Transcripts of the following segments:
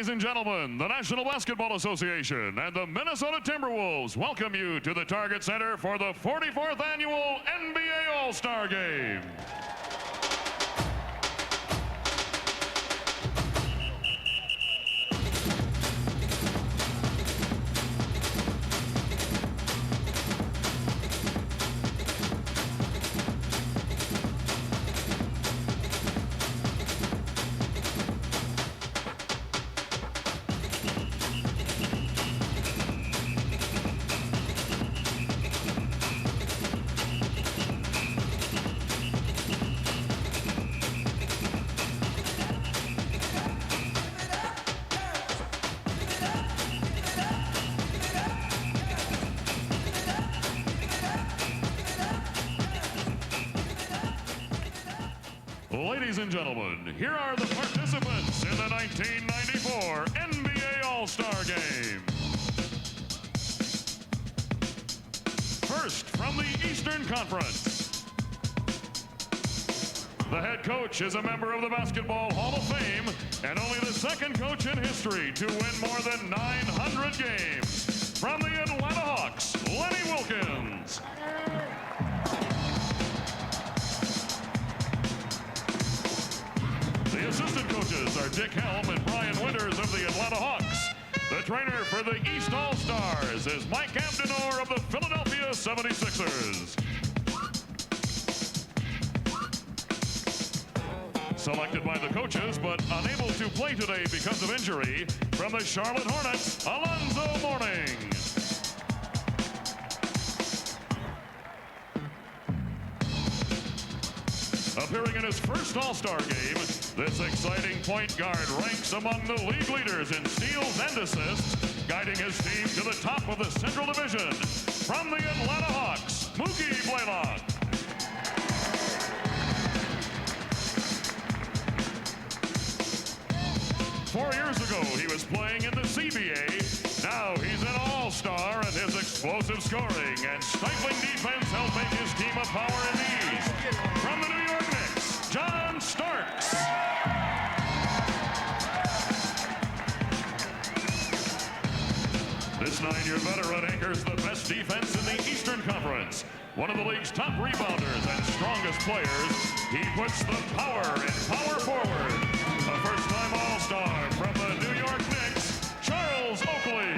Ladies and gentlemen, the National Basketball Association and the Minnesota Timberwolves welcome you to the Target Center for the 44th Annual NBA All-Star Game. Ladies and gentlemen, here are the participants in the 1994 NBA All-Star Game. First, from the Eastern Conference, the head coach is a member of the Basketball Hall of Fame and only the second coach in history to win more than 900 games. From the Atlanta Hawks, Lenny Wilkens. The assistant coaches are Dick Helm and Brian Winters of the Atlanta Hawks. The trainer for the East All-Stars is Mike Abdenor of the Philadelphia 76ers. Selected by the coaches, but unable to play today because of injury, from the Charlotte Hornets, Alonzo Mourning. Appearing in his first All-Star game, this exciting point guard ranks among the league leaders in steals and assists, guiding his team to the top of the Central Division. From the Atlanta Hawks, Mookie Blaylock. Four years ago, he was playing in the CBA. Now he's an all-star, and his explosive scoring and stifling defense help make his team a power in the East. From the New York Knicks, John Starks. This 9-year veteran anchors the best defense in the Eastern Conference. One of the league's top rebounders and strongest players, he puts the power in power forward. A first-time All-Star from the New York Knicks, Charles Oakley.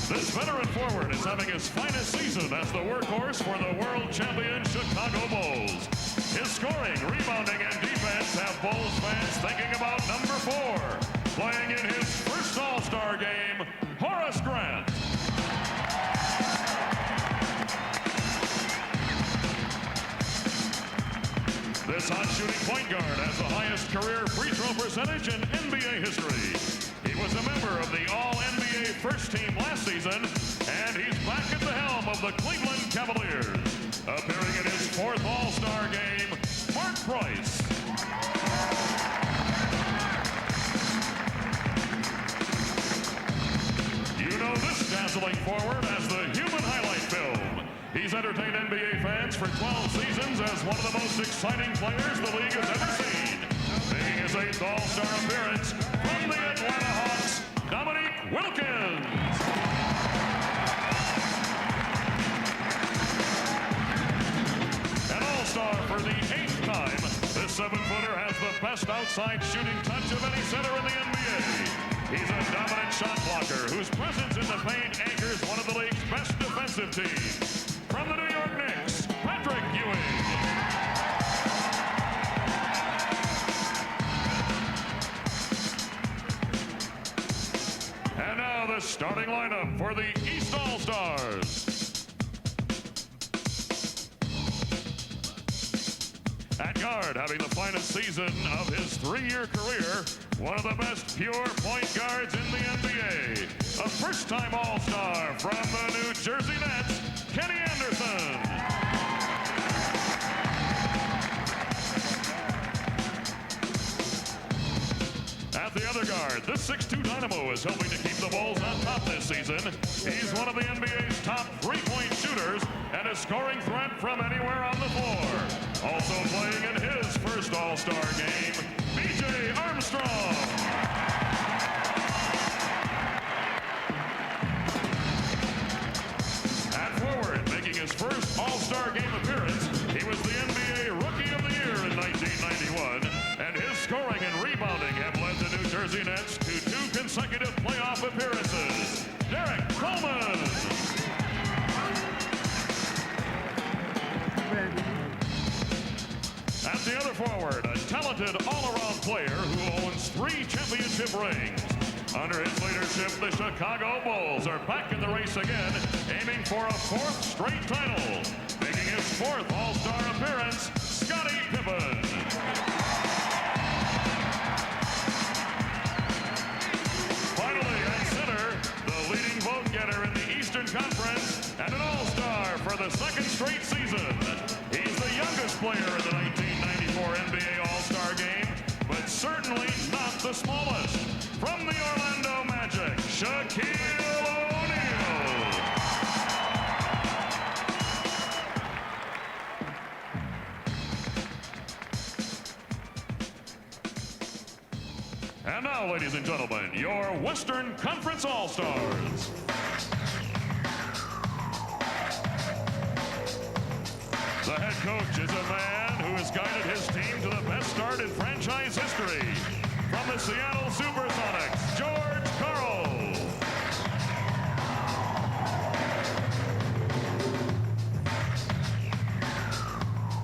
This veteran forward is having his finest season as the workhorse for the world champion Chicago Bulls. His scoring, rebounding, and defense have Bulls fans thinking about number 4. Playing in his first All-Star game, Horace Grant. This hot-shooting point guard has the highest career free throw percentage in NBA history. He was a member of the All-NBA first team last season, and he's back at the helm of the Cleveland Cavaliers. Appearing in his 4th All-Star game, Mark Price. You know this dazzling forward as the human highlight film. He's entertained NBA fans for 12 seasons as one of the most exciting players the league has ever seen. Making his 8th All-Star appearance from the Atlanta Hawks, Dominique Wilkins. An All-Star for the 8th time, this 7-footer has the best outside shooting touch of any center in the NBA. He's a dominant shot blocker whose presence in the paint anchors one of the league's best defensive teams. From the New York Knicks, Patrick Ewing. And now the starting lineup for the East All-Stars. At guard, having the finest season of his 3-year career, one of the best pure point guards in the NBA. A first-time All-Star from the New Jersey Nets, Kenny Anderson. At At the other guard, this 6'2 Dynamo is helping to keep the Bulls on top this season. He's one of the NBA's top three-point shooters and a scoring threat from anywhere on the floor. Also playing in his first All-Star game, B.J. Armstrong. At forward, making his first All-Star game appearance, he was the NBA Rookie of the Year in 1991, and his scoring and rebounding have led the New Jersey Nets to 2 consecutive playoff appearances. Derek Coleman. At the other forward, a talented all-around player who owns 3 championship rings. Under his leadership, the Chicago Bulls are back in the race again, aiming for a 4th straight title. Making his 4th All-Star appearance, Scottie Pippen. Finally, at center, the leading vote-getter in the Eastern Conference and an All-Star for the 2nd straight season. He's the youngest player in the 1994 NBA All-Star game, but certainly not the smallest. From the Orlando Magic, Shaquille O'Neal. And now, ladies and gentlemen, your Western Conference All-Stars. The head coach is a man who has guided his team to the best start in franchise history. From the Seattle Supersonics, George Karl.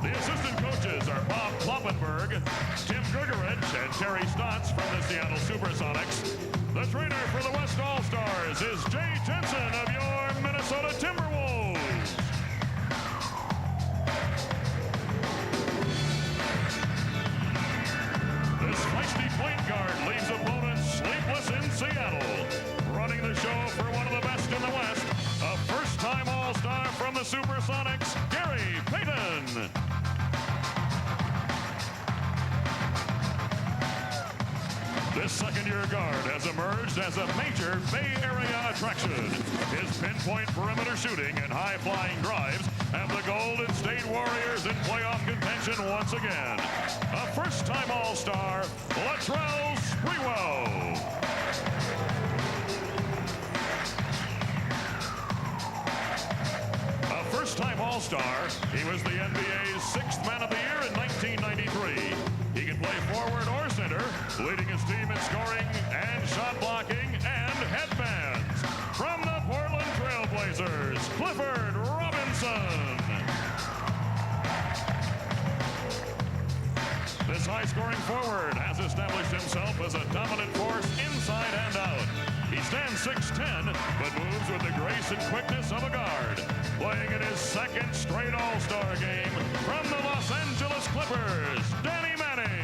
The assistant coaches are Bob Kloppenberg, Tim Grgurich, and Terry Stotts from the Seattle Supersonics. The trainer for the West All-Stars is Jay Jensen of your Minnesota Timberwolves. This feisty point guard leaves opponents sleepless in Seattle. Running the show for one of the best in the West, a first-time All-Star from the Supersonics, Gary Payton. This second-year guard has emerged as a major Bay Area attraction. His pinpoint perimeter shooting and high-flying drives have the Golden State Warriors in playoff contention once again. A first-time All-Star, Latrell Sprewell. A first-time All-Star, he was the NBA's 6th Man of the Year in 1993. He can play forward or center, leading his team in scoring and shot blocking and headbands. From the Portland Trailblazers, Clifford Robinson. This high-scoring forward has established himself as a dominant force inside and out. He stands 6'10", but moves with the grace and quickness of a guard. Playing in his 2nd straight All-Star game from the Los Angeles Clippers, Danny Manning.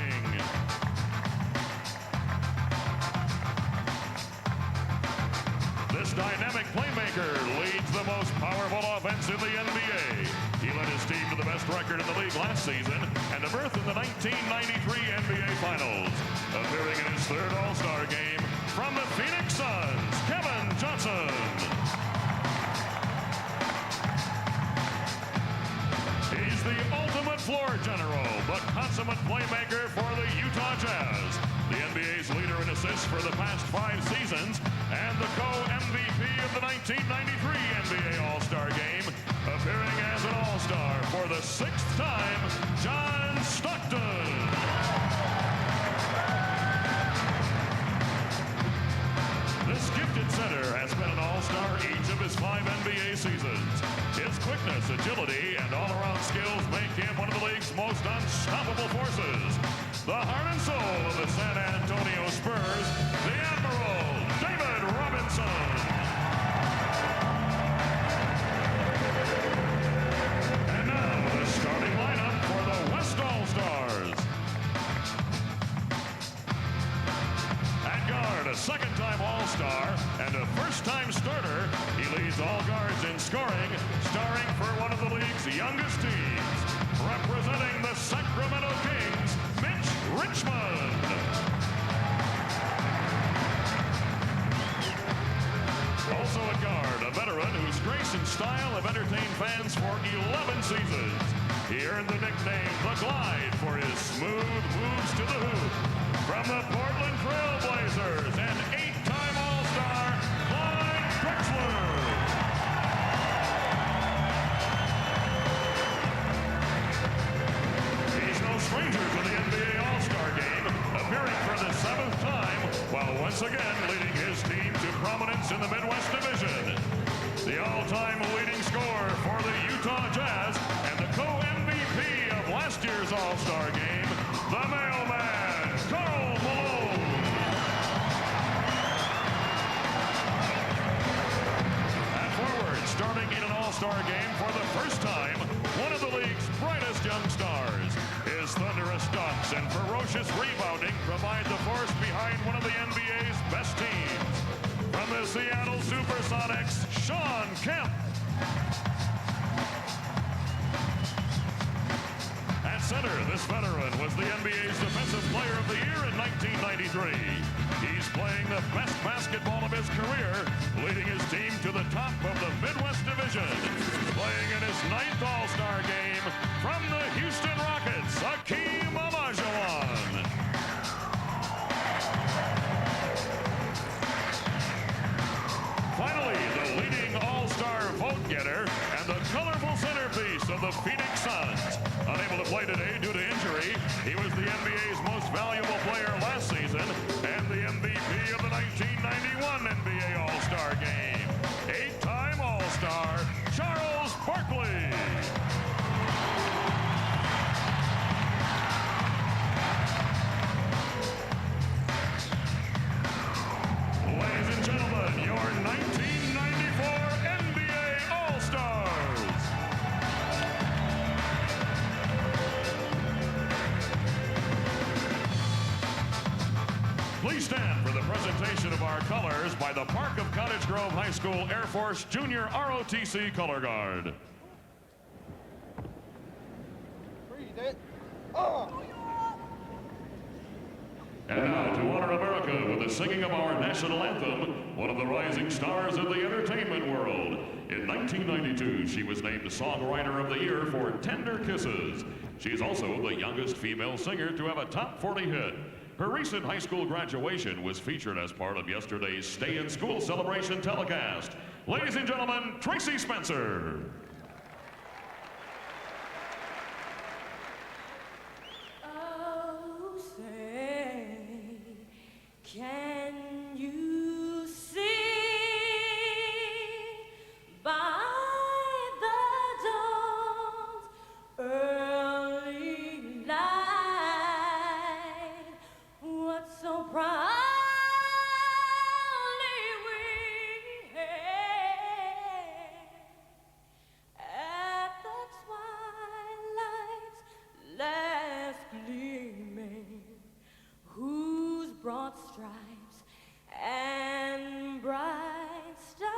This dynamic playmaker leads the most powerful offense in the NBA. He led his team to the best record in the league last season and a berth in the 1993 NBA Finals. Appearing in his 3rd All-Star game from the Phoenix Suns, Kevin Johnson. He's the ultimate floor general, but consummate playmaker for the Utah Jazz. The NBA's leader in assists for the past 5 seasons and the co-MVP of the 1993 NBA All-Star Game. Appearing as an All-Star for the 6th time, John Stockton. This gifted center has been an All-Star each of his 5 NBA seasons. His quickness, agility, and all-around skills make him one of the league's most unstoppable forces. The heart and soul of the San Antonio Spurs, the Admiral, David Robinson. And now, the starting lineup for the West All-Stars. At guard, a 2nd-time All-Star and a first-time starter, he leads all guards in scoring, starring for one of the league's youngest teams. Representing the Sacramento Kings, Mitch Richmond. veteran whose grace and style have entertained fans for 11 seasons. He earned the nickname The Glide for his smooth moves to the hoop. From the Portland Trail Blazers and 8-time All-Star, Clyde Drexler. He's no stranger to the NBA All-Star Game, appearing for the 7th time, while once again leading his team to prominence in the Midwest Division. The all-time leading scorer for the Utah Jazz and the co-MVP of last year's All-Star Game, the mailman, Karl Malone. At forward, starting in an All-Star Game for the first time, one of the league's brightest young stars. His thunderous dunks and ferocious rebounding provide the force behind one of the NBA's best teams. From the Seattle Supersonics, Shawn Kemp. At center, this veteran was the NBA's Defensive Player of the Year in 1993. He's playing the best basketball of his career, leading his team to the top of the Midwest Division. Playing in his 9th All-Star Game from the Houston Rockets, Hakeem Olajuwon. Finally, the leading All-Star vote-getter and the colorful centerpiece of the Phoenix Suns. Unable to play today due to injury, he was the NBA's most valuable player last season and the MVP of the 1991 NBA All-Star Game. 8-time All-Star, Charles Barkley. Ladies and gentlemen, your 1994 NBA All-Stars. Please stand for the presentation of our colors by the Park of Cottage Grove High School Air Force Junior ROTC Color Guard. Breathe it. Oh. And now, to honor America with the singing of our national anthem, one of the rising stars of the entertainment world. In 1992, she was named Songwriter of the Year for Tender Kisses. She is also the youngest female singer to have a top 40 hit. Her recent high school graduation was featured as part of yesterday's Stay in School celebration telecast. Ladies and gentlemen, Tracy Spencer. Oh, say, can you see by the dawn's early light what so proudly we hailed at the twilight's last gleaming, whose broad stripes and bright stars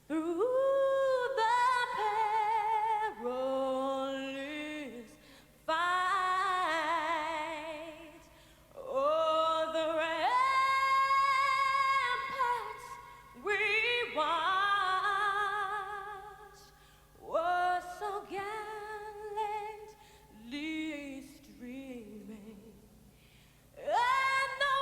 through the perilous fight o'er the ramparts we watched were so gallantly streaming, and the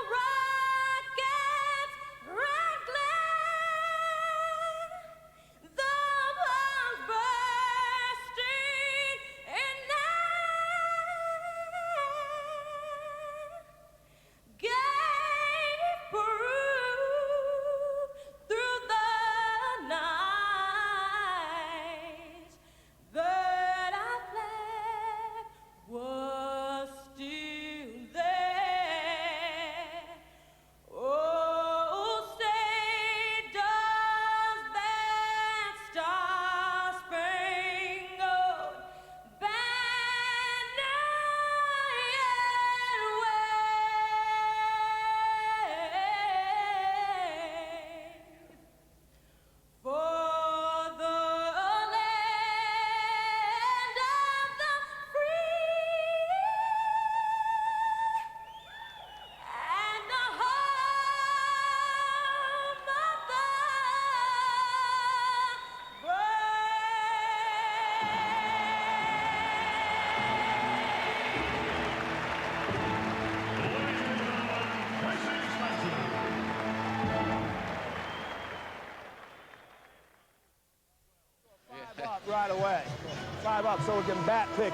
up so we can bat pick.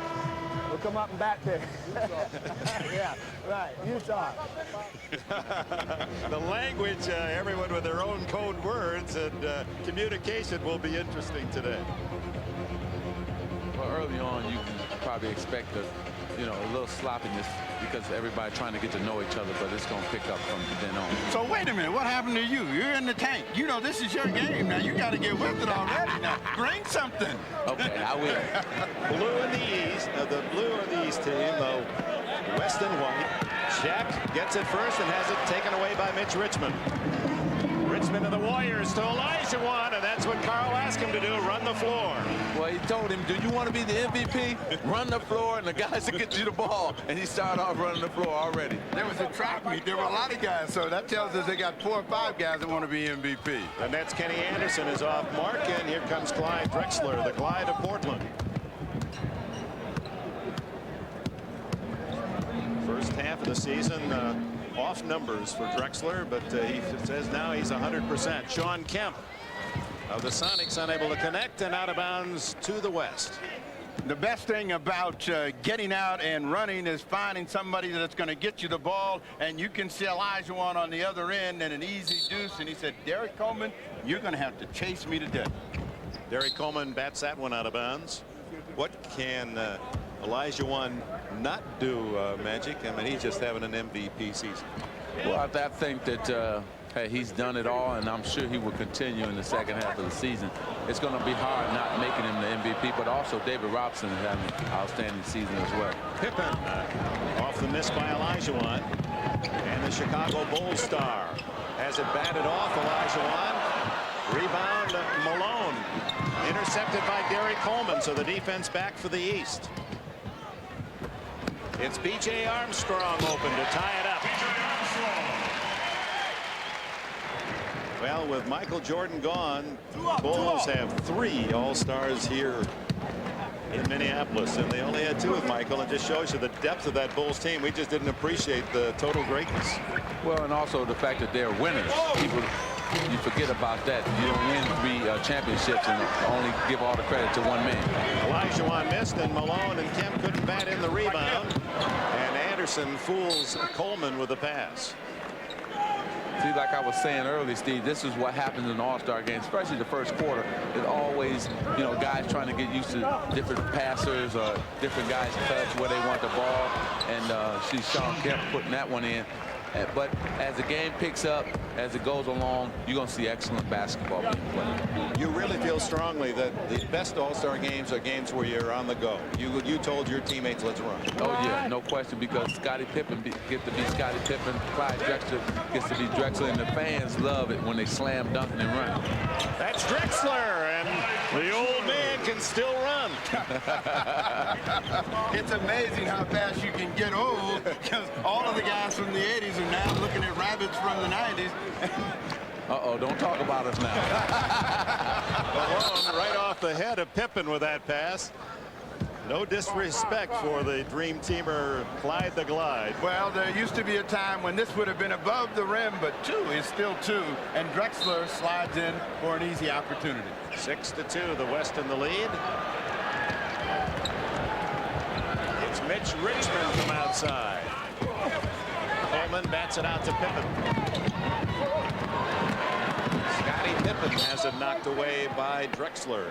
We'll come up and bat pick. Yeah, right, Utah. The language, everyone with their own code words, and communication will be interesting today. Well, early on, you can probably expect a little sloppiness because everybody trying to get to know each other, but it's going to pick up from then on. So wait a minute, what happened to you? You're in the tank. You know this is your game now. You got to get with it already now. Bring something. Okay, I will. Blue in the East, the blue or the East team, West and white. Shaq gets it first and has it taken away by Mitch Richmond. Richmond of the Warriors to Olajuwon, and that's what Carl asked him to do, run the floor. Well, he told him, do you want to be the MVP? Run the floor, and the guys that get you the ball. And he started off running the floor already. There was a track meet. There were a lot of guys, so that tells us they got 4 or 5 guys that want to be MVP. The Nets' Kenny Anderson is off mark, and here comes Clyde Drexler, the Clyde of Portland. First half of the season, off numbers for Drexler, but he says now he's 100%. Sean Kemp of the Sonics unable to connect and out of bounds to the west. The best thing about getting out and running is finding somebody that's going to get you the ball, and you can see Olajuwon on the other end and an easy deuce, and he said, Derek Coleman, you're going to have to chase me to death. Derek Coleman bats that one out of bounds. What can Olajuwon not do, Magic? I mean, he's just having an MVP season. Well, I think that hey, he's done it all, and I'm sure he will continue in the second half of the season. It's going to be hard not making him the MVP, but also David Robinson is having an outstanding season as well. Pippen off the miss by Olajuwon, and the Chicago Bulls star has it batted off. Olajuwon, rebound Malone, intercepted by Derek Coleman, so the defense back for the East. It's B.J. Armstrong open to tie it up. Well, with Michael Jordan gone, Bulls have 3 All-Stars here in Minneapolis, and they only had 2 with Michael. It just shows you the depth of that Bulls team. We just didn't appreciate the total greatness. Well, and also the fact that they're winners. People, you forget about that. You don't win 3 championships and only give all the credit to one man. Olajuwon missed, and Malone and Kemp couldn't bat in the rebound, and Anderson fools Coleman with the pass. See, like I was saying earlier, Steve, this is what happens in All-Star games, especially the first quarter. It's always, guys trying to get used to different passers or different guys touch where they want the ball. And see Sean Kemp putting that one in. But as the game picks up, as it goes along, you're going to see excellent basketball being played. You really feel strongly that the best All-Star games are games where you're on the go. You told your teammates, let's run. Oh, yeah, no question, because Scottie Pippen gets to be Scottie Pippen, Clyde Drexler gets to be Drexler, and the fans love it when they slam dunking and run. That's Drexler, and the old man can still run. It's amazing how fast you can get old, because all of the guys from the 80s are now looking at rabbits from the 90s. Uh-oh, don't talk about us now. Malone right off the head of Pippen with that pass. No disrespect for the dream teamer Clyde the Glide. Well, there used to be a time when this would have been above the rim, but 2 is still 2, and Drexler slides in for an easy opportunity. 6-2, the West in the lead. It's Mitch Richmond from outside. Coleman bats it out to Pippen. Scottie Pippen has it knocked away by Drexler.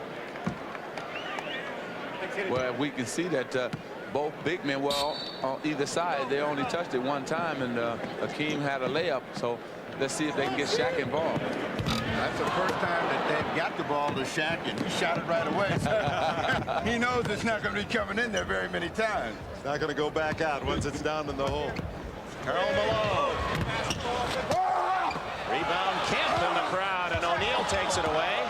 Well, we can see that both big men, well, on either side, they only touched it one time, and Hakeem had a layup. So let's see if they can get Shaq involved. That's the first time that they've got the ball to Shaq, and he shot it right away. He knows it's not going to be coming in there very many times. It's not going to go back out once it's down in the hole. Karl Malone. Rebound Kemp in the crowd, and O'Neal takes it away.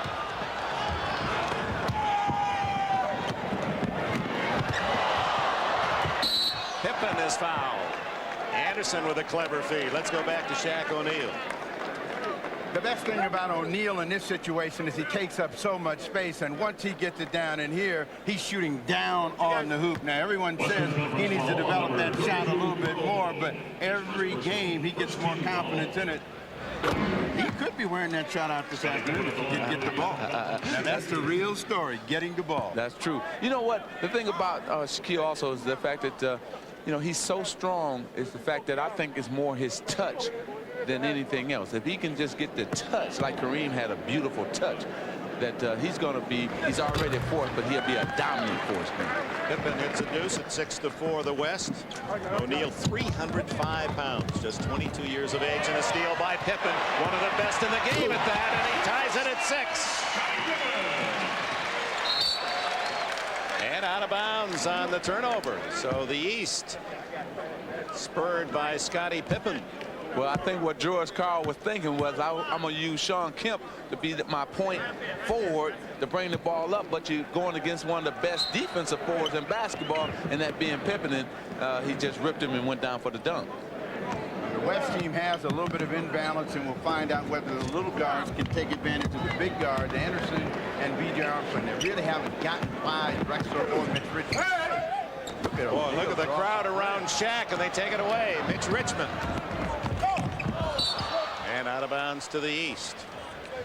Pippen is fouled. Anderson with a clever feed. Let's go back to Shaq O'Neal. The best thing about O'Neal in this situation is he takes up so much space, and once he gets it down in here, he's shooting down on the hoop. Now, everyone says he needs to develop that shot a little bit more, but every game he gets more confidence in it. He could be wearing that shot out this afternoon if he didn't get the ball. Now, that's the real story, getting the ball. That's true. You know what? The thing about Shaquille also is the fact that, you know, he's so strong is the fact that I think it's more his touch than anything else. If he can just get the touch, like Kareem had a beautiful touch, that he's going to be, he's already fourth, but he'll be a dominant force man. Pippen hits a deuce at 6-4 the West. O'Neal 305 pounds, just 22 years of age, and a steal by Pippen, one of the best in the game at that, and he ties it at 6. And out of bounds on the turnover. So the East spurred by Scottie Pippen. Well, I think what George Karl was thinking was I'm going to use Shawn Kemp to be my point forward to bring the ball up, but you're going against one of the best defensive forwards in basketball, and that being Pippen, and he just ripped him and went down for the dunk. The West team has a little bit of imbalance, and we'll find out whether the little guards can take advantage of the big guards, Anderson and B.J. Armstrong. They really haven't gotten by Drexler or Mitch Richmond. Look at the crowd around Shaq, and they take it away. Mitch Richmond. And out of bounds to the East.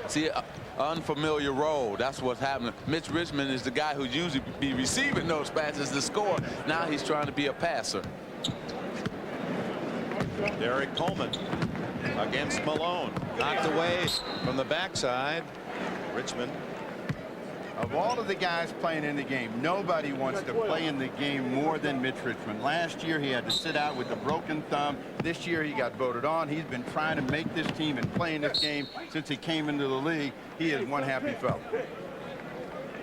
See, unfamiliar role. That's what's happening. Mitch Richmond is the guy who usually be receiving those passes to score. Now he's trying to be a passer. Derek Coleman against Malone. Knocked away from the backside. Richmond. Of all of the guys playing in the game, nobody wants to play in the game more than Mitch Richmond. Last year, he had to sit out with a broken thumb. This year, he got voted on. He's been trying to make this team and play in this game since he came into the league. He is one happy fellow.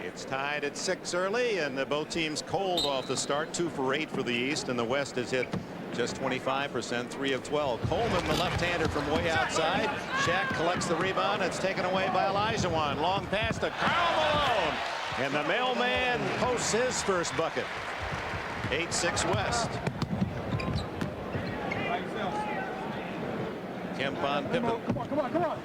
It's tied at 6 early, and both teams cold off the start. 2 for 8 for the East, and the West has hit just 25%, 3 of 12. Coleman, the left-hander from way outside. Shaq collects the rebound. It's taken away by Olajuwon. Long pass to Karl Malone. And the mailman posts his first bucket. 8-6 West. Kemp on Pippen. Come on.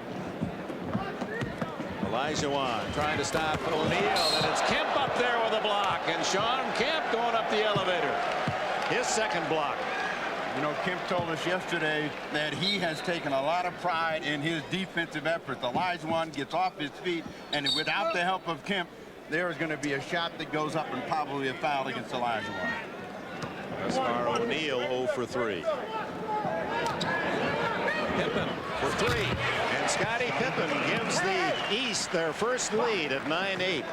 Olajuwon trying to stop O'Neal, and it's Kemp up there with a block, and Shawn Kemp going up the elevator. His second block. You know, Kemp told us yesterday that he has taken a lot of pride in his defensive efforts. Olajuwon gets off his feet, and without the help of Kemp, there is going to be a shot that goes up and probably a foul against Olajuwon. Thus far, O'Neal 0 for 3. Pippen for 3. And Scottie Pippen gives the East their first lead at 9-8.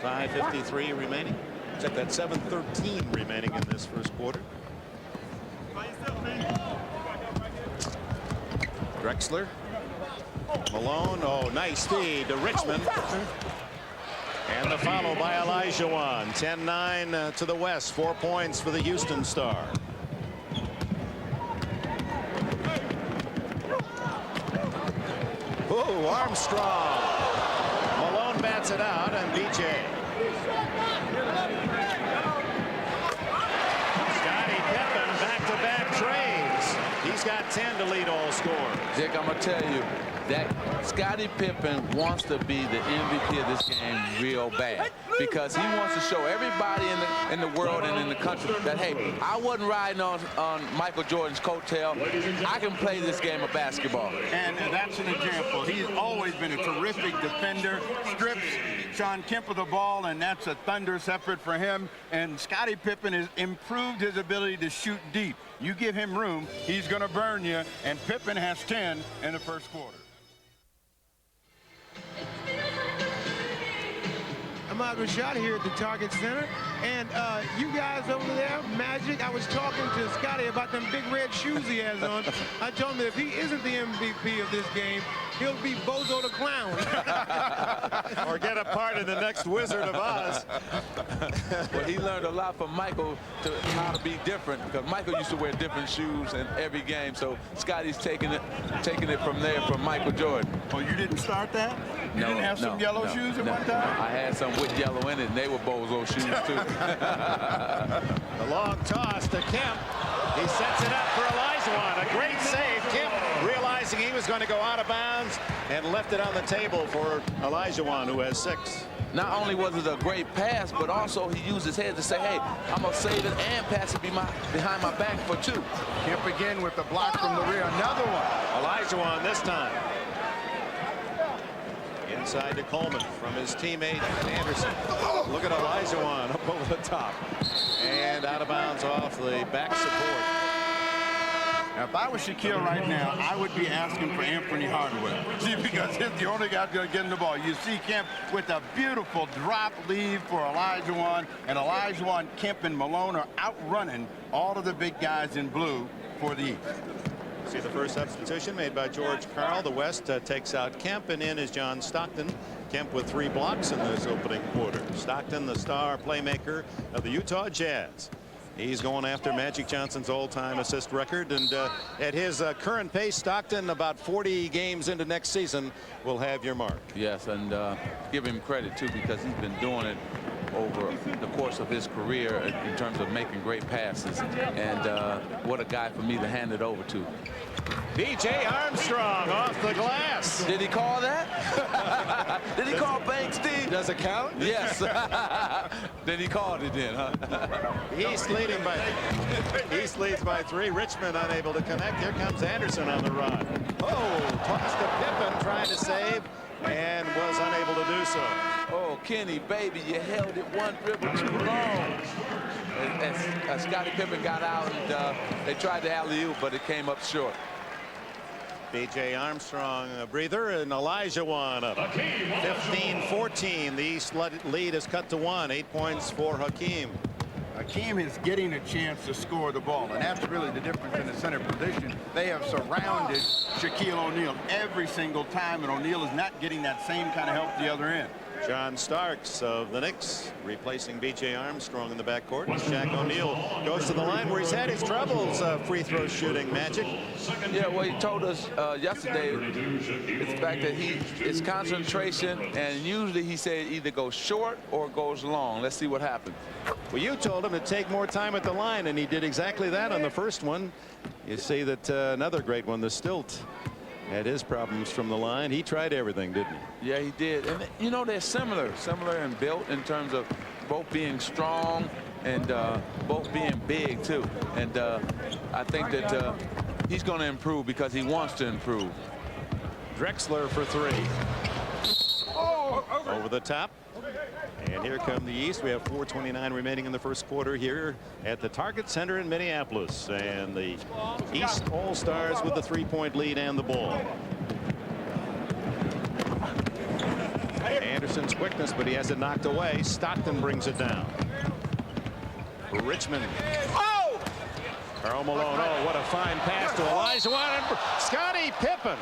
5:53 remaining. Check that, 7:13 remaining in this first quarter. Drexler. Malone. Oh, nice feed to Richmond. And the follow by Olajuwon. 10-9 to the West. 4 points for the Houston Star. Ooh, Armstrong. Malone bats it out, and B.J. Scottie Pippen back-to-back trays. He's got 10 to lead all scorers. Dick, I'm going to tell you that Scottie Pippen wants to be the MVP of this game real bad, because he wants to show everybody in the world and in the country that, hey, I wasn't riding on Michael Jordan's coattail. I can play this game of basketball. And that's an example. He's always been a terrific defender. Strips Shawn Kemp of the ball, and that's a thunderous effort for him. And Scottie Pippen has improved his ability to shoot deep. You give him room, he's going to burn you, and Pippen has 10 in the first quarter. Ahmad Rashad here at the Target Center, and you guys over there, Magic, I was talking to Scottie about them big red shoes he has on. I told him that if he isn't the MVP of this game, he'll be Bozo the Clown. Or get a part in the next Wizard of Oz. Well, he learned a lot from Michael to how to be different, because Michael used to wear different shoes in every game. So Scottie's taking it from there from Michael Jordan. Oh, you didn't start that? You didn't have some yellow shoes at one time? I had some with yellow in it, and they were Bozo shoes too. The long toss to Kemp. He sets it up for Olajuwon. A great save. Kemp realizing he was was going to go out of bounds and left it on the table for Olajuwon, who has 6. Not only was it a great pass, but also he used his head to say, hey, I'm going to save it and pass it behind my back for 2. Kemp again with the block from the rear. Another one. Olajuwon this time. Inside to Coleman from his teammate Anderson. Look at Olajuwon up over the top. And out of bounds off the back support. Now, if I was Shaquille right now, I would be asking for Anthony Hardaway. See, because he's the only guy going to get in the ball. You see Kemp with a beautiful drop lead for Olajuwon. And Olajuwon, Kemp, and Malone are outrunning all of the big guys in blue for the East. See the first substitution made by George Karl. The West takes out Kemp, and in is John Stockton. Kemp with 3 blocks in this opening quarter. Stockton, the star playmaker of the Utah Jazz. He's going after Magic Johnson's all-time assist record, and at his current pace, Stockton, about 40 games into next season, will have your mark. Yes, and give him credit, too, because he's been doing it over the course of his career in terms of making great passes. And what a guy for me to hand it over to. B.J. Armstrong off the glass. Did he call that? Did he call Banks, Steve? Does it count? Yes. Then he called it then, huh? East leads by 3. Richmond unable to connect. Here comes Anderson on the run. Oh, tossed to Pippen trying to save and was unable to do so. Oh, Kenny, baby, you held it one dribble too long. As Scottie Pippen got out, and they tried to alley-oop, but it came up short. B.J. Armstrong a breather, and Olajuwon up 15-14. The East lead is cut to 1. 8 points for Hakeem. Hakeem is getting a chance to score the ball, and that's really the difference in the center position. They have surrounded Shaquille O'Neal every single time, and O'Neal is not getting that same kind of help at the other end. John Starks of the Knicks replacing B.J. Armstrong in the backcourt. Shaq O'Neal goes to the line where he's had his troubles free throw shooting. Magic. Yeah, well, he told us yesterday it's the fact that it's concentration, and usually he said either goes short or goes long. Let's see what happens. Well, you told him to take more time at the line, and he did exactly that on the first one. You see that another great one, the Stilt, had his problems from the line. He tried everything, didn't he? Yeah, he did. And, you know, they're similar in built in terms of both being strong and both being big, too. And I think that he's going to improve because he wants to improve. Drexler for 3. Over the top. And here come the East. We have 4:29 remaining in the first quarter here at the Target Center in Minneapolis. And the East All-Stars with the 3-point lead and the ball. Anderson's quickness, but he has it knocked away. Stockton brings it down. Richmond. Oh! Karl Malone. Oh, what a fine pass to Olajuwon. And Scottie Pippen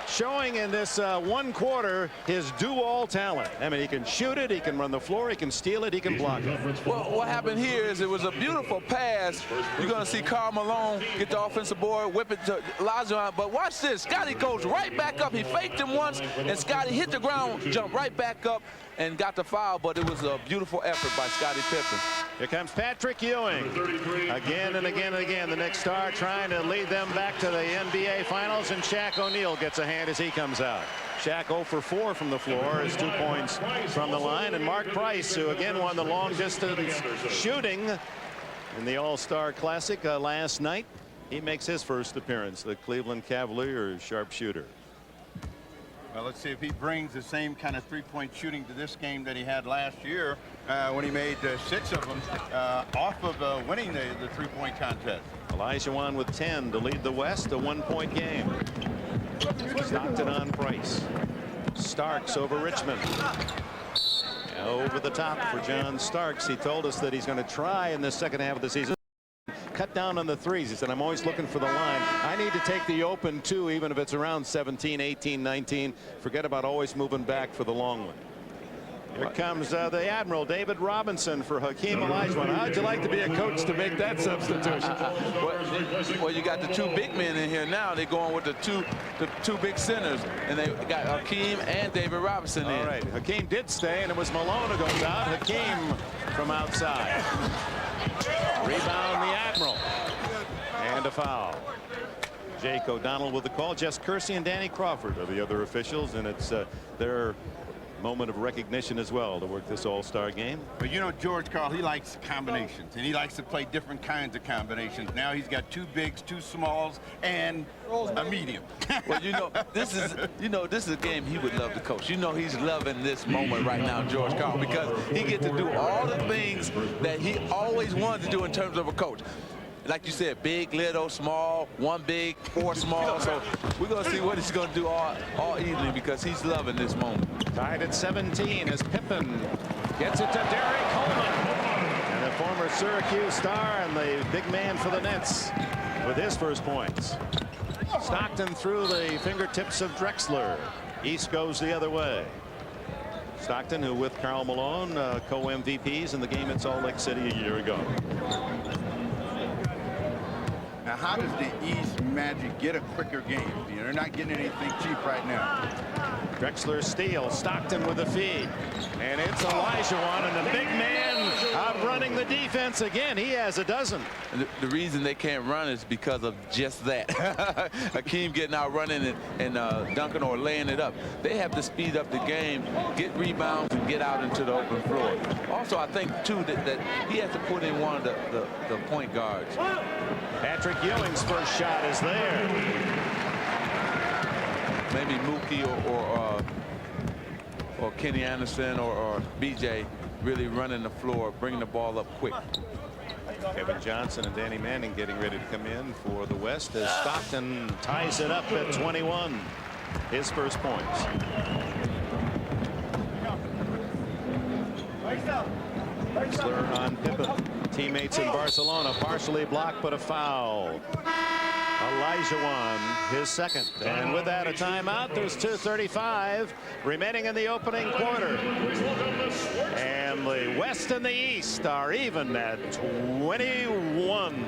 showing in this one quarter his do-all talent. I mean, he can shoot it, he can run the floor, he can steal it, he can block it. Well, what happened here is it was a beautiful pass. You're going to see Karl Malone get the offensive board, whip it to Olajuwon. But watch this. Scottie goes right back up. He faked him once, and Scottie hit the ground, jumped right back up, and got the foul. But it was a beautiful effort by Scottie Pippen. Here comes Patrick Ewing. Again and again and again, the Knicks star trying to lead them back to the NBA Finals, and Shaq O'Neal gets a hand as he comes out. Shaq 0 for 4 from the floor, is 2 points from the line. And Mark Price, who again won the long distance shooting in the All-Star Classic last night. He makes his first appearance, the Cleveland Cavaliers sharpshooter. Well, let's see if he brings the same kind of three-point shooting to this game that he had last year when he made 6 of them off of winning the three-point contest. Olajuwon with 10 to lead the West, a 1-point game. Stockton on Price. Starks over Richmond. Over the top for John Starks. He told us that he's going to try in the second half of the season cut down on the threes. He said, I'm always looking for the line. I need to take the open 2, even if it's around 17, 18, 19. Forget about always moving back for the long one. Here comes the Admiral, David Robinson, for Hakeem Olajuwon. How'd you like to be a coach to make that substitution? Well, you got the 2 big men in here now. They're going with the two big centers, and they got Hakeem and David Robinson in. All right, Hakeem did stay, and it was Malone who goes out. Hakeem from outside. Rebound the Admiral. And a foul. Jake O'Donnell with the call. Jess Kersey and Danny Crawford are the other officials, and it's their moment of recognition as well to work this all-star game. But you know, George Karl, he likes combinations, and he likes to play different kinds of combinations. Now he's got 2 bigs, 2 smalls, and a medium. Well, this is a game he would love to coach. He's loving this moment right now, George Karl, because he gets to do all the things that he always wanted to do in terms of a coach. Like you said, big, little, small, 1 big, 4 small. So we're going to see what he's going to do all evening, because he's loving this moment. Tied at 17 as Pippen gets it to Derek Coleman. And the former Syracuse star and the big man for the Nets with his first points. Stockton through the fingertips of Drexler. East goes the other way. Stockton, who with Karl Malone, co-MVPs in the game at Salt Lake City a year ago. Now, how does the East Magic get a quicker game? They're not getting anything cheap right now. Drexler steal. Stockton with the feed. And it's Olajuwon, and the big man outrunning the defense again. He has a dozen. The reason they can't run is because of just that. Hakeem getting out running and dunking or laying it up. They have to speed up the game, get rebounds, and get out into the open floor. Also, I think, too, that he has to put in one of the point guards. Patrick Ewing's first shot is there. Maybe Mookie or Kenny Anderson or BJ really running the floor, bringing the ball up quick. Kevin Johnson and Danny Manning getting ready to come in for the West as Stockton ties it up at 21. His first points. Drexler on Pippen. Teammates in Barcelona partially blocked, but a foul. Olajuwon, his second. And with that, a timeout. There's 2:35 remaining in the opening quarter. And the West and the East are even at 21.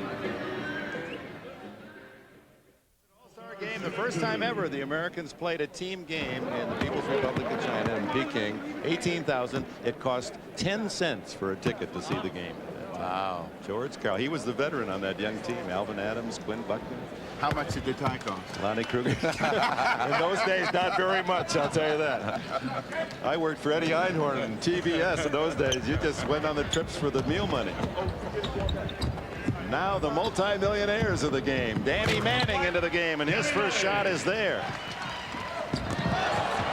All-Star game, the first time ever the Americans played a team game in the People's Republic of China in Peking. 18,000. It cost 10 cents for a ticket to see the game. Wow. George Karl, he was the veteran on that young team. Alvin Adams, Quinn Buckner. How much did the tie cost? Lonnie Kruger. In those days, not very much, I'll tell you that. I worked for Eddie Einhorn and TBS in those days. You just went on the trips for the meal money. Now the multi-millionaires of the game. Danny Manning into the game, and his first shot is there.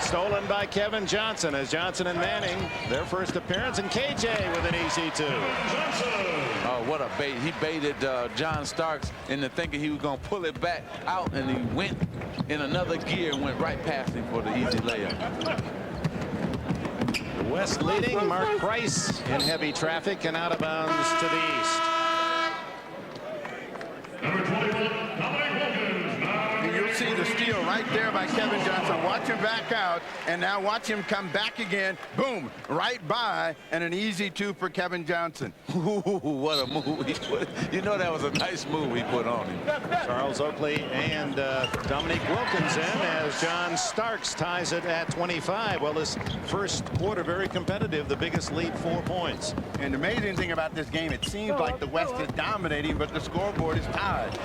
Stolen by Kevin Johnson as Johnson and Manning, their first appearance, and KJ with an easy 2. Oh, what a bait. He baited John Starks into thinking he was going to pull it back out, and he went in another gear and went right past him for the easy layup. The West leading. Mark Price in heavy traffic and out of bounds to the east. Number 21, Dominic Wilkins. You'll see the steal right there by Kevin Johnson. Watch him back out, and now watch him come back again. Boom, right by, and an easy 2 for Kevin Johnson. Ooh, what a move he put. You know that was a nice move he put on him. Charles Oakley and Dominique Wilkins in as John Starks ties it at 25. Well, this first quarter very competitive. The biggest lead, 4 points. And the amazing thing about this game, it seems like the West is dominating, but the scoreboard is tied.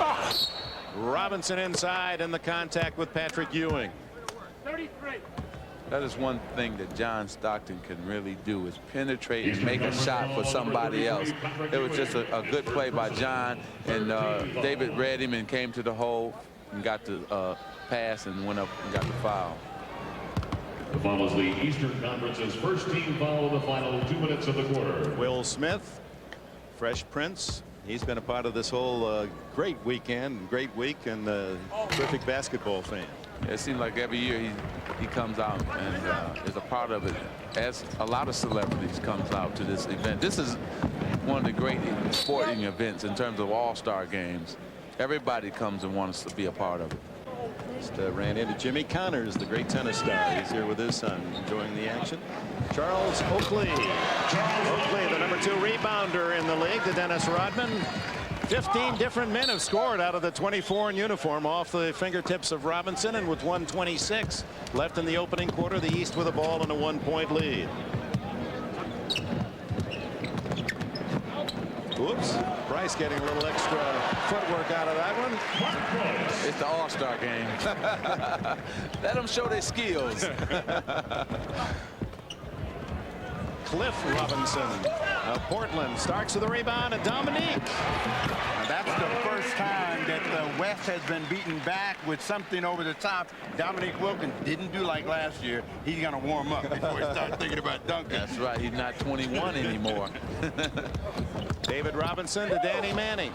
Robinson inside and the contact with Patrick Ewing. 33. That is one thing that John Stockton can really do, is penetrate and make a shot for somebody else. It was just a good play by John, and David read him and came to the hole and got the pass and went up and got the foul. The foul is the Eastern Conference's first team foul in the final 2 minutes of the quarter. Will Smith, Fresh Prince. He's been a part of this whole great weekend, great week, and terrific basketball fan. It seems like every year he comes out and is a part of it, as a lot of celebrities comes out to this event. This is one of the great sporting events in terms of all-star games. Everybody comes and wants to be a part of it. Just ran into Jimmy Connors, the great tennis star. He's here with his son enjoying the action. Charles Oakley. Oakley, the number 2 rebounder in the league to Dennis Rodman. 15 different men have scored out of the 24 in uniform off the fingertips of Robinson, and with 1:26 left in the opening quarter, the East with a ball and a 1-point lead. Oops. Price Price getting a little extra footwork out of that one. It's the All-Star game. Let them show their skills. Cliff Robinson of Portland starts with the rebound, and Dominique. Now, that's the first time that the West has been beaten back with something over the top. Dominique Wilkins didn't do like last year. He's going to warm up before he starts thinking about dunking. That's right. He's not 21 anymore. David Robinson to Danny Manning.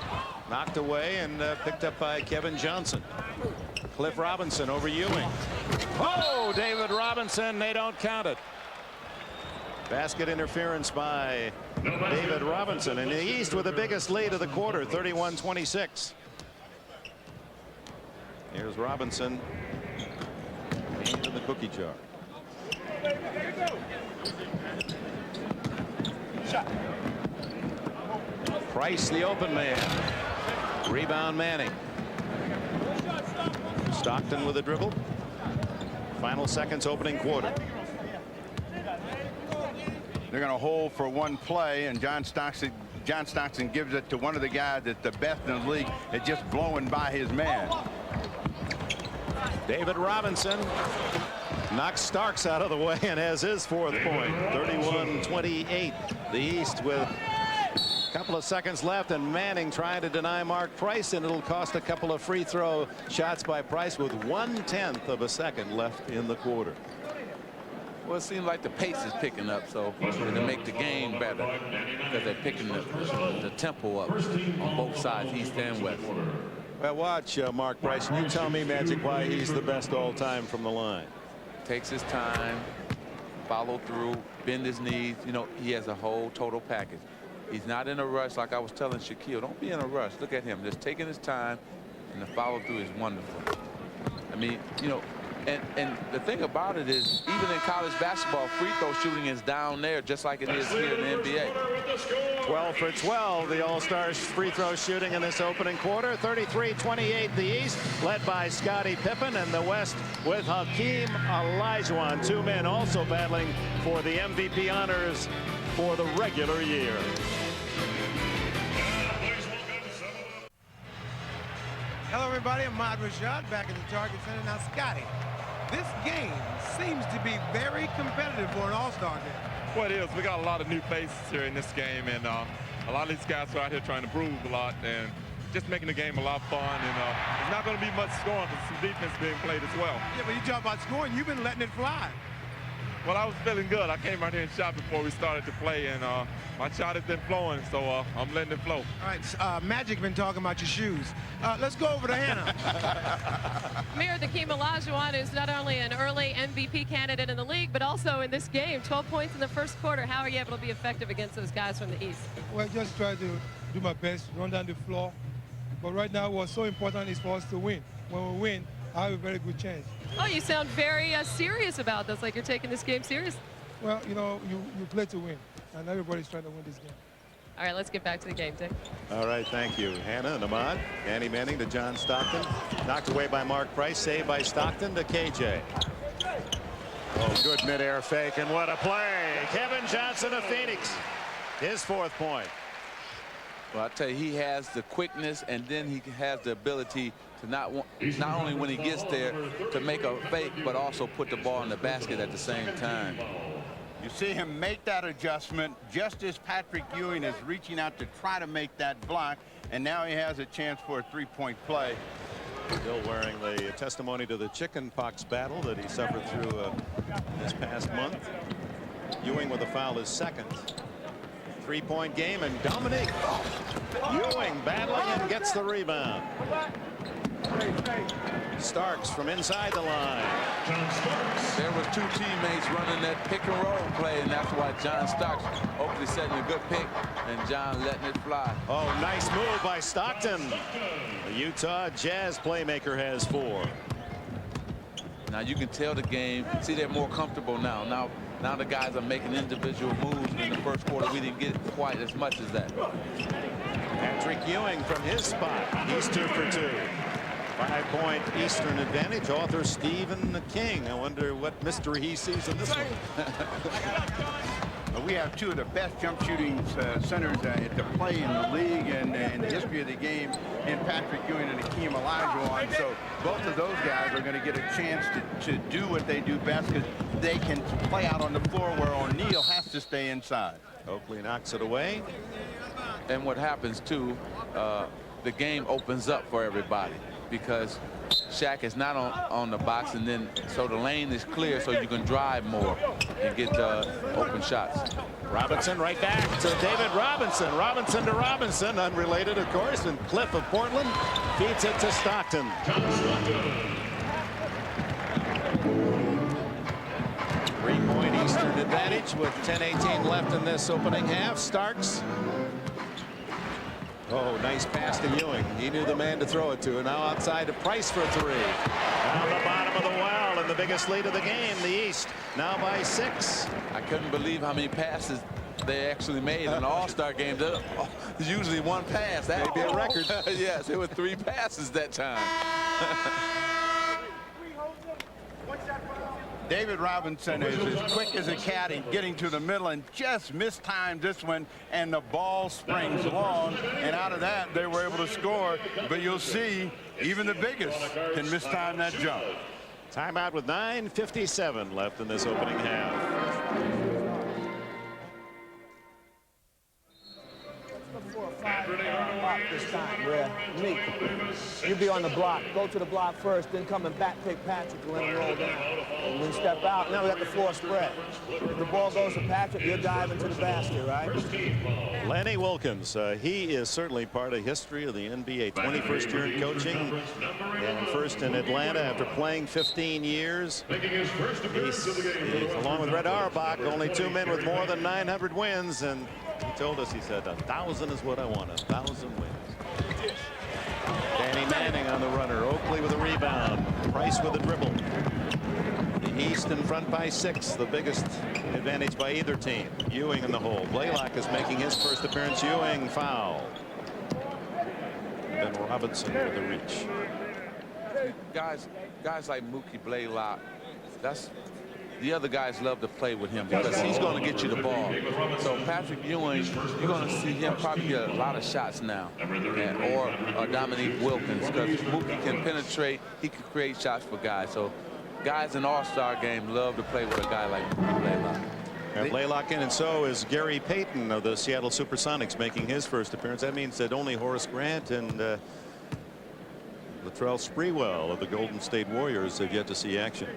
Knocked away and picked up by Kevin Johnson. Cliff Robinson over Ewing. Oh, David Robinson. They don't count it. Basket interference by David Robinson, and the East with the biggest lead of the quarter, 31-26. Here's Robinson into the cookie jar. Price, the open man. Rebound Manning. Stockton with a dribble. Final seconds opening quarter. They're going to hold for one play, and John Stockton gives it to one of the guys that's the best in the league at just blowing by his man. David Robinson knocks Starks out of the way and has his fourth point. 31-28. The East with a couple of seconds left, and Manning trying to deny Mark Price, and it'll cost a couple of free throw shots by Price with 1/10 of a second left in the quarter. Well, it seems like the pace is picking up, so to make the game better, because they're picking the tempo up on both sides, East and West. Well, watch Mark Price, and you tell me, Magic, why he's the best all time from the line. Takes his time, follow through, bend his knees. You know, he has a whole total package. He's not in a rush, like I was telling Shaquille. Don't be in a rush. Look at him, just taking his time, and the follow through is wonderful. I mean, you know, and the thing about it is, even in college basketball, free throw shooting is down there just like it is here in the NBA. 12 for 12, the All-Stars free throw shooting in this opening quarter. 33-28 the East, led by Scottie Pippen, and the West with Hakeem Olajuwon. Two men also battling for the MVP honors for the regular year. Hello, everybody. I'm Ahmad Rashad back at the Target Center. Now, Scotty, this game seems to be very competitive for an All-Star game. Well, it is. We got a lot of new faces here in this game, and a lot of these guys are out here trying to prove a lot and just making the game a lot of fun. And it's not going to be much scoring, but some defense being played as well. Yeah, but you talk about scoring, you've been letting it fly. Well, I was feeling good. I came out here and shot before we started to play, and my shot has been flowing, so I'm letting it flow. All right, Magic been talking about your shoes. Let's go over to Hannah. Mayor Hakeem Olajuwon is not only an early MVP candidate in the league, but also in this game. 12 points in the first quarter. How are you able to be effective against those guys from the East? Well, just try to do my best, run down the floor. But right now, what's so important is for us to win. When we win, I have a very good chance. Oh, you sound very serious about this, like you're taking this game seriously. Well, you know, you play to win, and everybody's trying to win this game. All right, let's get back to the game, Dick. All right, thank you, Hannah and Ahmad. Danny Manning to John Stockton. Knocked away by Mark Price, saved by Stockton to KJ. Oh, good midair fake, and what a play. Kevin Johnson of Phoenix, his fourth point. Well, I tell you, he has the quickness, and then he has the ability to not only when he gets there to make a fake, but also put the ball in the basket at the same time. You see him make that adjustment just as Patrick Ewing is reaching out to try to make that block, and now he has a chance for a three-point play. Still wearing the testimony to the chicken pox battle that he suffered through this past month. Ewing with a foul is second. Three-point game, and Dominique Ewing battling and gets the rebound. Starks from inside the line. There was two teammates running that pick and roll play, and that's why John Starks hopefully setting a good pick and John letting it fly. Oh, nice move by Stockton. The Utah Jazz playmaker has 4. Now you can tell the game. See, they're more comfortable now. Now the guys are making individual moves. In the first quarter, we didn't get quite as much as that. Patrick Ewing from his spot. He's 2 for 2. 5-point Eastern advantage. Author Stephen King. I wonder what mystery he sees in this one. we have two of the best jump shooting centers to play in the league and in the history of the game in Patrick Ewing and Hakeem Olajuwon. So both of those guys are going to get a chance to do what they do best, because they can play out on the floor where O'Neal has to stay inside. Oakley knocks it away. And what happens too, the game opens up for everybody, because Shaq is not on the box, and then so the lane is clear, so you can drive more and get open shots. Robinson right back to David Robinson. Robinson to Robinson, unrelated of course, and Cliff of Portland feeds it to Stockton. 3-point Eastern advantage with 10:18 left in this opening half. Starks. Oh, nice pass to Ewing. He knew the man to throw it to. And now outside to Price for 3. Down the bottom of the well, and the biggest lead of the game, the East, now by 6. I couldn't believe how many passes they actually made in an All-Star game. There's usually one pass. That may be a record. Yes, it was 3 passes that time. David Robinson is as quick as a cat in getting to the middle and just mistimed this one, and the ball springs long, and out of that they were able to score. But you'll see even the biggest can mistime that jump. Timeout with 9:57 left in this opening half. This time where Meek, you be on the block, go to the block first, then come and back pick Patrick and let him roll down. And then step out. Now we got the floor spread. If the ball goes to Patrick, you're diving to the basket, right? Lenny Wilkins, he is certainly part of history of the NBA. 21st year in coaching, and first in Atlanta after playing 15 years. He's along with Red Auerbach, only 2 men with more than 900 wins, and he told us, he said, 1,000 is what I want, 1,000 wins. Danny Manning on the runner. Oakley with a rebound. Price with a dribble. The East in front by 6. The biggest advantage by either team. Ewing in the hole. Blaylock is making his first appearance. Ewing foul. Then Robinson with the reach. Guys like Mookie Blaylock, the other guys love to play with him because he's going to get you the ball. So Patrick Ewing, you're going to see him probably get a lot of shots now, or Dominique Wilkins, because Mookie can penetrate. He can create shots for guys. So guys in All-Star game love to play with a guy like Mookie Blaylock. And Blaylock in, and so is Gary Payton of the Seattle Supersonics making his first appearance. That means that only Horace Grant and Latrell Sprewell of the Golden State Warriors have yet to see action.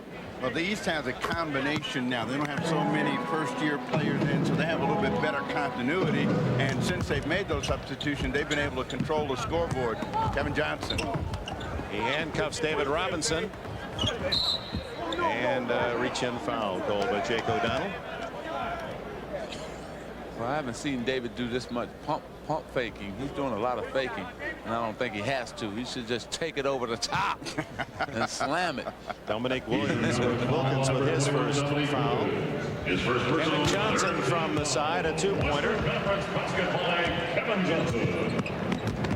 Well, the East has a combination now. They don't have so many first-year players in, so they have a little bit better continuity. And since they've made those substitutions, they've been able to control the scoreboard. Kevin Johnson. He handcuffs David Robinson. And reach-in foul called by Jake O'Donnell. Well, I haven't seen David do this much pump faking. He's doing a lot of faking, and I don't think he has to. He should just take it over the top and slam it. Dominique Wilkins with his first foul. Kevin Johnson from the side, a 2-pointer.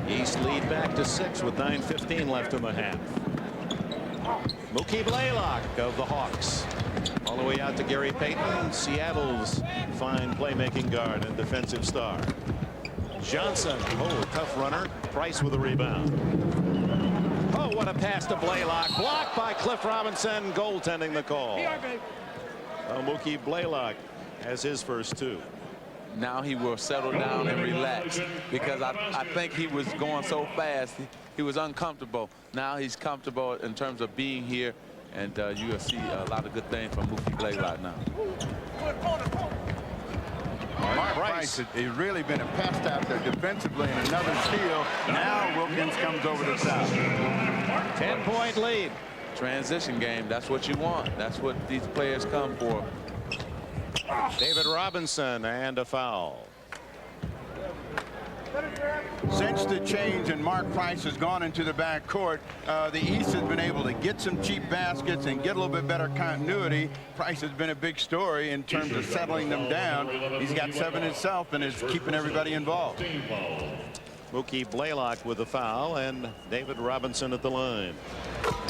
East lead back to 6 with 9:15 left in the half. Mookie Blaylock of the Hawks. All the way out to Gary Payton, Seattle's fine playmaking guard and defensive star. Johnson, tough runner. Price with a rebound. Oh, what a pass to Blaylock. Blocked by Cliff Robinson. Goaltending the call. Mookie Blaylock has his first 2. Now he will settle down and relax, because I think he was going so fast. He was uncomfortable. Now he's comfortable in terms of being here, and you will see a lot of good things from Mookie Blaylock now. Mark Price has really been a pest out there defensively, and another steal. Now Wilkins comes over the top. 10-point lead. Transition game, that's what you want. That's what these players come for. David Robinson and a foul. Since the change and Mark Price has gone into the backcourt, the East has been able to get some cheap baskets and get a little bit better continuity. Price has been a big story in terms of settling them down. He's got 7 himself and is keeping everybody involved. Mookie Blaylock with the foul, and David Robinson at the line.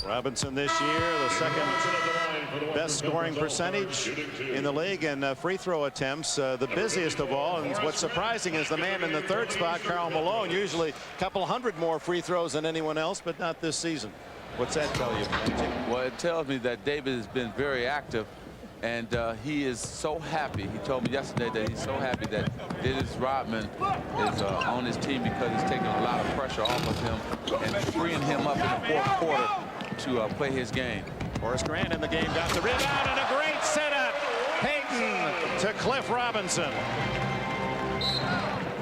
Robinson this year, the second best scoring percentage in the league, and free throw attempts the busiest of all. And what's surprising is the man in the third spot, Karl Malone, usually a couple hundred more free throws than anyone else, but not this season. What's that tell you, Magic? Well, it tells me that David has been very active, and he is so happy. He told me yesterday that he's so happy that Dennis Rodman is on his team because he's taking a lot of pressure off of him and freeing him up in the fourth quarter to play his game. Horace Grant in the game got the rebound, and a great setup. Payton to Cliff Robinson.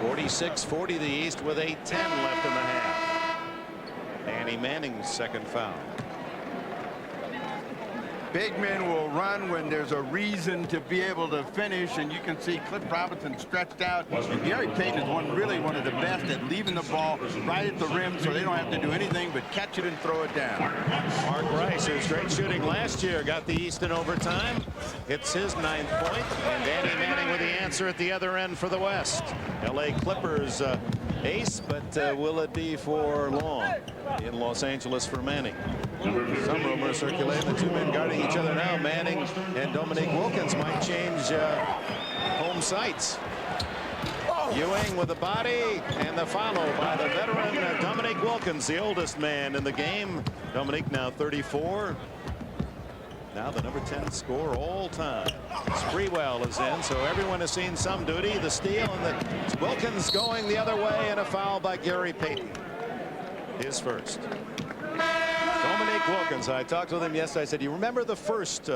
46-40 the East with 8:10 left in the half. Danny Manning's second foul. Big men will run when there's a reason to be able to finish, and you can see Cliff Robinson stretched out. And Gary Payton is really one of the best at leaving the ball right at the rim, so they don't have to do anything but catch it and throw it down. Mark Rice, who's great shooting last year, got the East in overtime. Hits his 9th point, and Danny Manning with the answer at the other end for the West. LA Clippers ace, but will it be for long in Los Angeles for Manning? Some rumors circulating the two men guarding each other now. Manning and Dominique Wilkins might change home sites. Ewing with the body and the follow by the veteran Dominique Wilkins, the oldest man in the game. Dominique now 34. Now the number 10 scorer all time. Sprewell is in, so everyone has seen some duty. The steal and the Wilkins going the other way, and a foul by Gary Payton. His first. Dominique Wilkins, I talked with him yesterday. I said, you remember the first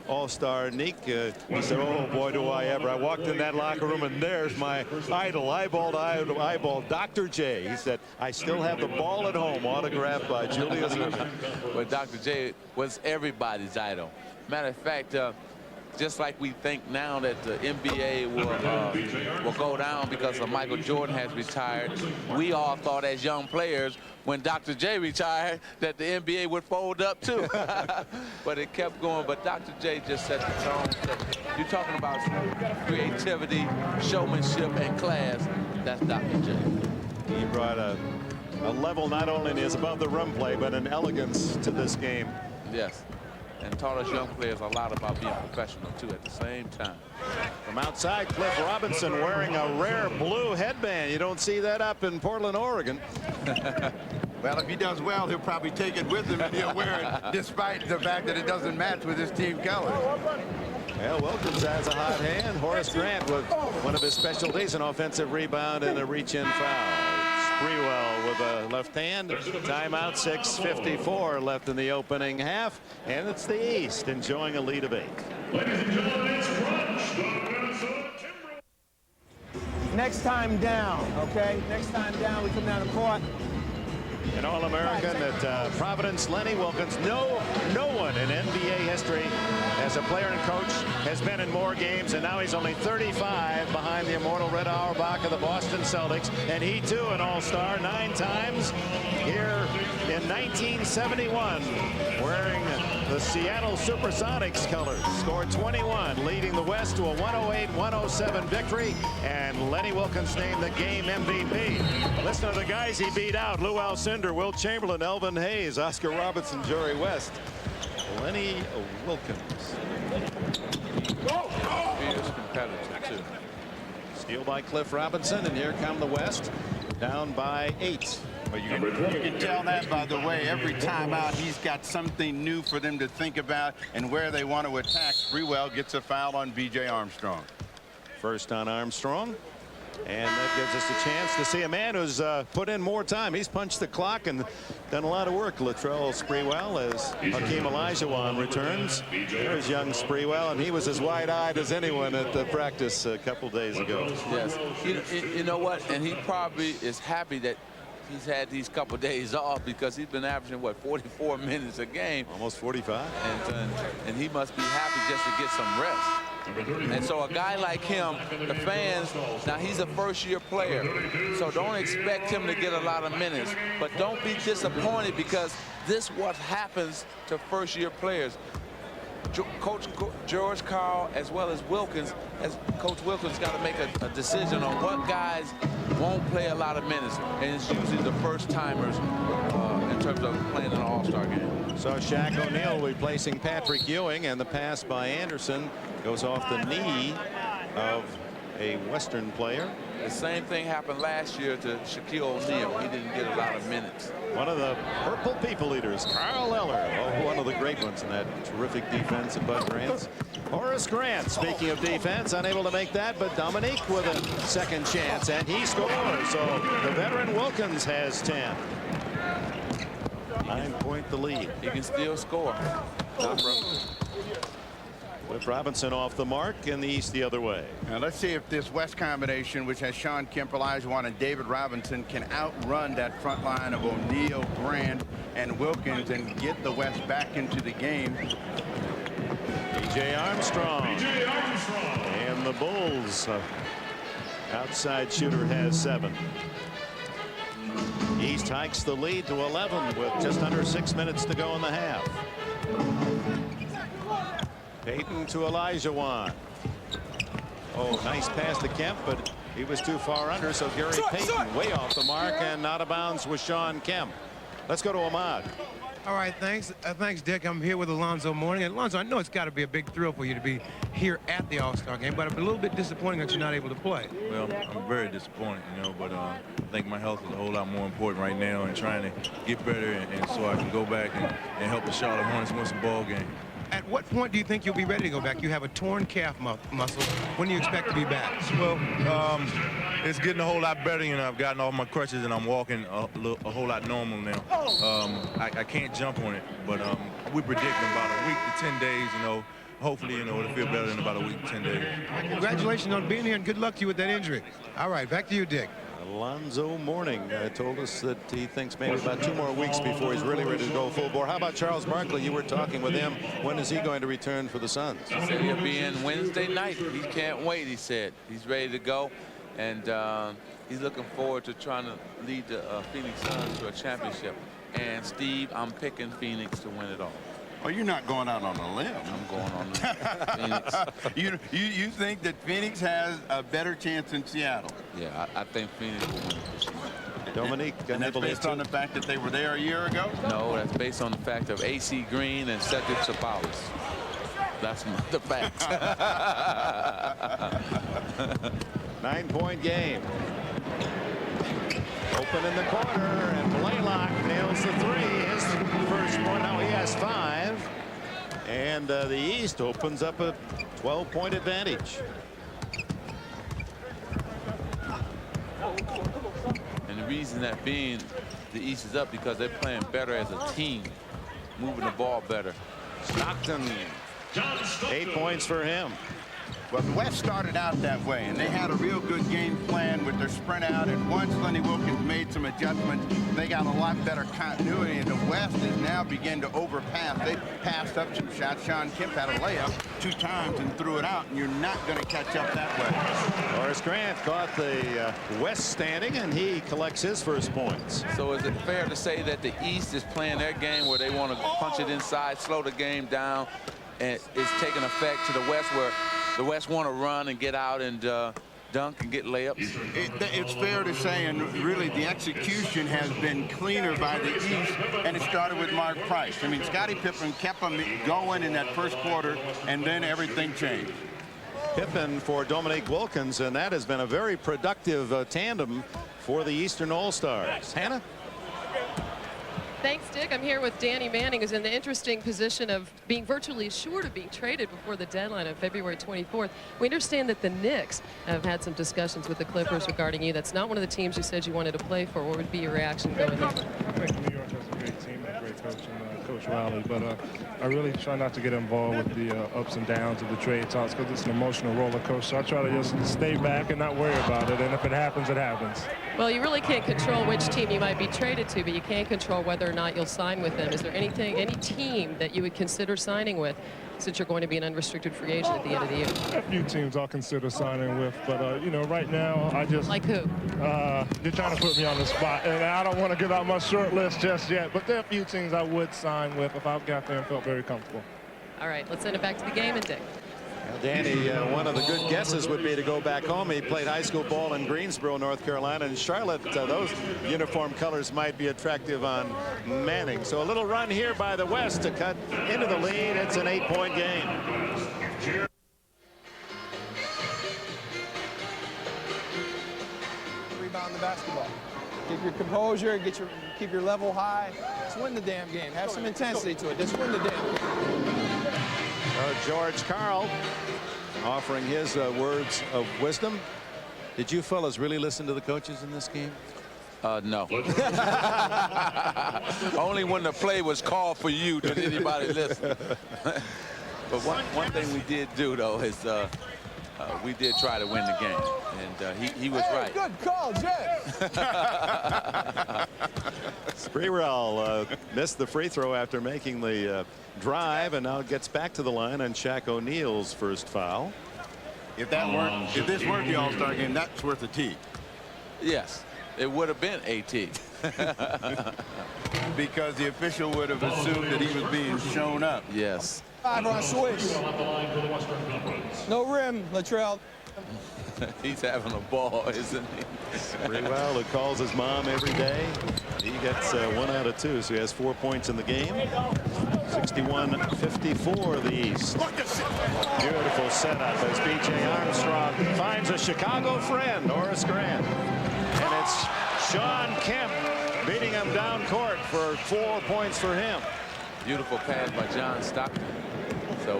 All-Star, Nick? He said, oh, boy, do I ever. I walked in that locker room, and there's my idol, eyeball to eyeball, Dr. J. He said, I still have the ball at home, autographed by Julius Erving. Well, Dr. J was everybody's idol. Matter of fact, just like we think now that the NBA will go down because Michael Jordan has retired, we all thought as young players when Dr. J retired that the NBA would fold up too. But it kept going. But Dr. J just set the tone. You're talking about creativity, showmanship, and class. That's Dr. J. He brought a level not only in his above the rim play, but an elegance to this game. Yes. And taught us young players a lot about being professional, too, at the same time. From outside, Cliff Robinson wearing a rare blue headband. You don't see that up in Portland, Oregon. Well, if he does well, he'll probably take it with him, and he'll wear it despite the fact that it doesn't match with his team colors. Well, Wilkins has a hot hand. Horace Grant with one of his specialties, an offensive rebound and a reach-in foul. Sprewell with a left hand. Timeout, 6:54 left in the opening half, and it's the East enjoying a lead of 8. Ladies and gentlemen, it's Crunch, the Minnesota Timberwolves. Next time down, okay? Next time down, we come down the court. An All-American at Providence, Lenny Wilkins. No one in NBA history as a player and coach has been in more games, and now he's only 35 behind the immortal Red Auerbach of the Boston Celtics, and he too an All-Star 9 times here in 1971 wearing the Seattle Supersonics colors. Scored 21, leading the West to a 108-107 victory, and Lenny Wilkins named the game MVP. Listen to the guys he beat out: Lou Alcindor, Wilt Chamberlain, Elvin Hayes, Oscar Robertson, Jerry West. Lenny Wilkins. Fierce competitor, too. Steal by Cliff Robinson, and here come the West, down by 8. Well, you can tell that by the way every time out he's got something new for them to think about and where they want to attack. Sprewell gets a foul on B.J. Armstrong. First on Armstrong. And that gives us a chance to see a man who's put in more time. He's punched the clock and done a lot of work. Latrell Sprewell as Hakeem Olajuwon returns. There's young Sprewell, and he was as wide-eyed as anyone at the practice a couple days ago. Yes. You know what? And he probably is happy that he's had these couple days off because he's been averaging, what, 44 minutes a game. Almost 45. And he must be happy just to get some rest. And so a guy like him, the fans, now he's a first-year player, so don't expect him to get a lot of minutes. But don't be disappointed because this is what happens to first-year players. Coach George Karl as well as Wilkins, Coach Wilkins got to make a decision on what guys won't play a lot of minutes, and it's usually the first timers in terms of playing in an All-Star game. So Shaq O'Neal replacing Patrick Ewing, and the pass by Anderson goes off the knee of a Western player. The same thing happened last year to Shaquille O'Neal. He didn't get a lot of minutes. One of the Purple People Eaters, Carl Eller, one of the great ones in that terrific defense of Bud Grant's. Horace Grant, speaking of defense, unable to make that, but Dominique with a second chance, and he scores. So the veteran Wilkins has 10. 9-point the lead. He can still score. With Robinson off the mark and the East the other way. Now let's see if this West combination, which has Shawn Kemp, Olajuwon, and David Robinson, can outrun that front line of O'Neal, Grant, and Wilkins and get the West back into the game. B.J. Armstrong. And the Bulls. Outside shooter has 7. East hikes the lead to 11 with just under 6 minutes to go in the half. Payton to Olajuwon. Oh, nice pass to Kemp, but he was too far under, so Gary Payton way off the mark and out of bounds with Shawn Kemp. Let's go to Ahmad. All right, thanks. Thanks, Dick. I'm here with Alonzo Mourning. And Alonzo, I know it's got to be a big thrill for you to be here at the All-Star game, but it's a little bit disappointing that you're not able to play. Well, I'm very disappointed, you know, but I think my health is a whole lot more important right now and trying to get better and so I can go back and help the Charlotte Hornets win some ball games. At what point do you think you'll be ready to go back? You have a torn calf muscle. When do you expect to be back? Well, it's getting a whole lot better. You know, I've gotten off my crutches and I'm walking a whole lot normal now. I can't jump on it, but we predict in about a week to 10 days, you know. Hopefully, you know, it'll feel better in about a week to 10 days. Congratulations on being here and good luck to you with that injury. All right, back to you, Dick. Alonzo Mourning told us that he thinks maybe about 2 more weeks before he's really ready to go full bore. How about Charles Barkley? You were talking with him. When is he going to return for the Suns? He said he'll be in Wednesday night. He can't wait, he said. He's ready to go, and he's looking forward to trying to lead the Phoenix Suns to a championship. And, Steve, I'm picking Phoenix to win it all. Oh, you're not going out on a limb. I'm going on Phoenix. You think that Phoenix has a better chance than Seattle? Yeah, I think Phoenix will win this year. Dominique, and that's based on the fact that they were there a year ago? No, that's based on the fact of A.C. Green and Cedric Ceballos. That's the fact. 9-point game. Open in the corner, and Blaylock nails the 3. His first point. Now he has 5. And the East opens up a 12-point advantage. And the reason that being the East is up because they're playing better as a team, moving the ball better. Stockton, 8 points for him. Well, the West started out that way, and they had a real good game plan with their sprint out, and once Lenny Wilkins made some adjustments, they got a lot better continuity, and the West is now beginning to overpass. They passed up some shots. Shawn Kemp had a layup 2 times and threw it out, and you're not going to catch up that way. Horace Grant caught the West standing, and he collects his first points. So is it fair to say that the East is playing their game where they want to punch it inside, slow the game down, and it's taking effect to the West where the West want to run and get out and dunk and get layups? It's fair to say, and really the execution has been cleaner by the East, and it started with Mark Price. I mean, Scottie Pippen kept them going in that first quarter, and then everything changed. Pippen for Dominique Wilkins, and that has been a very productive tandem for the Eastern All-Stars. Hannah? Thanks, Dick. I'm here with Danny Manning, who's in the interesting position of being virtually assured of being traded before the deadline on February 24th. We understand that the Knicks have had some discussions with the Clippers regarding you. That's not one of the teams you said you wanted to play for. What would be your reaction going in? I think New York has a great team and a great coach, and Coach Riley, but I really try not to get involved with the ups and downs of the trade talks because it's an emotional roller coaster. I try to just stay back and not worry about it, and if it happens, it happens. Well, you really can't control which team you might be traded to, but you can control whether or not you'll sign with them. Is there any team that you would consider signing with since you're going to be an unrestricted free agent at the end of the year? A few teams I'll consider signing with, but, you know, right now I just... Like who? You're trying to put me on the spot, and I don't want to give out my short list just yet, but there are a few teams I would sign with if I got there and felt very comfortable. All right, let's send it back to the game and Dick. Well, Danny, one of the good guesses would be to go back home. He played high school ball in Greensboro, North Carolina, and Charlotte. Those uniform colors might be attractive on Manning. So a little run here by the West to cut into the lead. It's an 8-point game. Rebound the basketball. Keep your composure, keep your level high. Just win the damn game. Have some intensity to it. Just win the damn game. George Karl offering his words of wisdom. Did you fellas really listen to the coaches in this game? No. Only when the play was called for you did anybody listen. But one thing we did do, though, is we did try to win the game, and he was right. Good call, Jay. Sprewell missed the free throw after making the drive, and now gets back to the line on Shaq O'Neal's first foul. If this weren't the All-Star game, that's worth a T. Yes, it would have been a T. Because the official would have assumed that he was being shown up. Yes. 5 on switch. No rim, Latrell. He's having a ball, isn't he? Sprewell, who calls his mom every day. He gets 1 out of 2, so he has 4 points in the game. 61-54 the East. Beautiful setup as B.J. Armstrong finds a Chicago friend, Horace Grant. And it's Sean Kemp beating him down court for 4 points for him. Beautiful pass by John Stockton. So,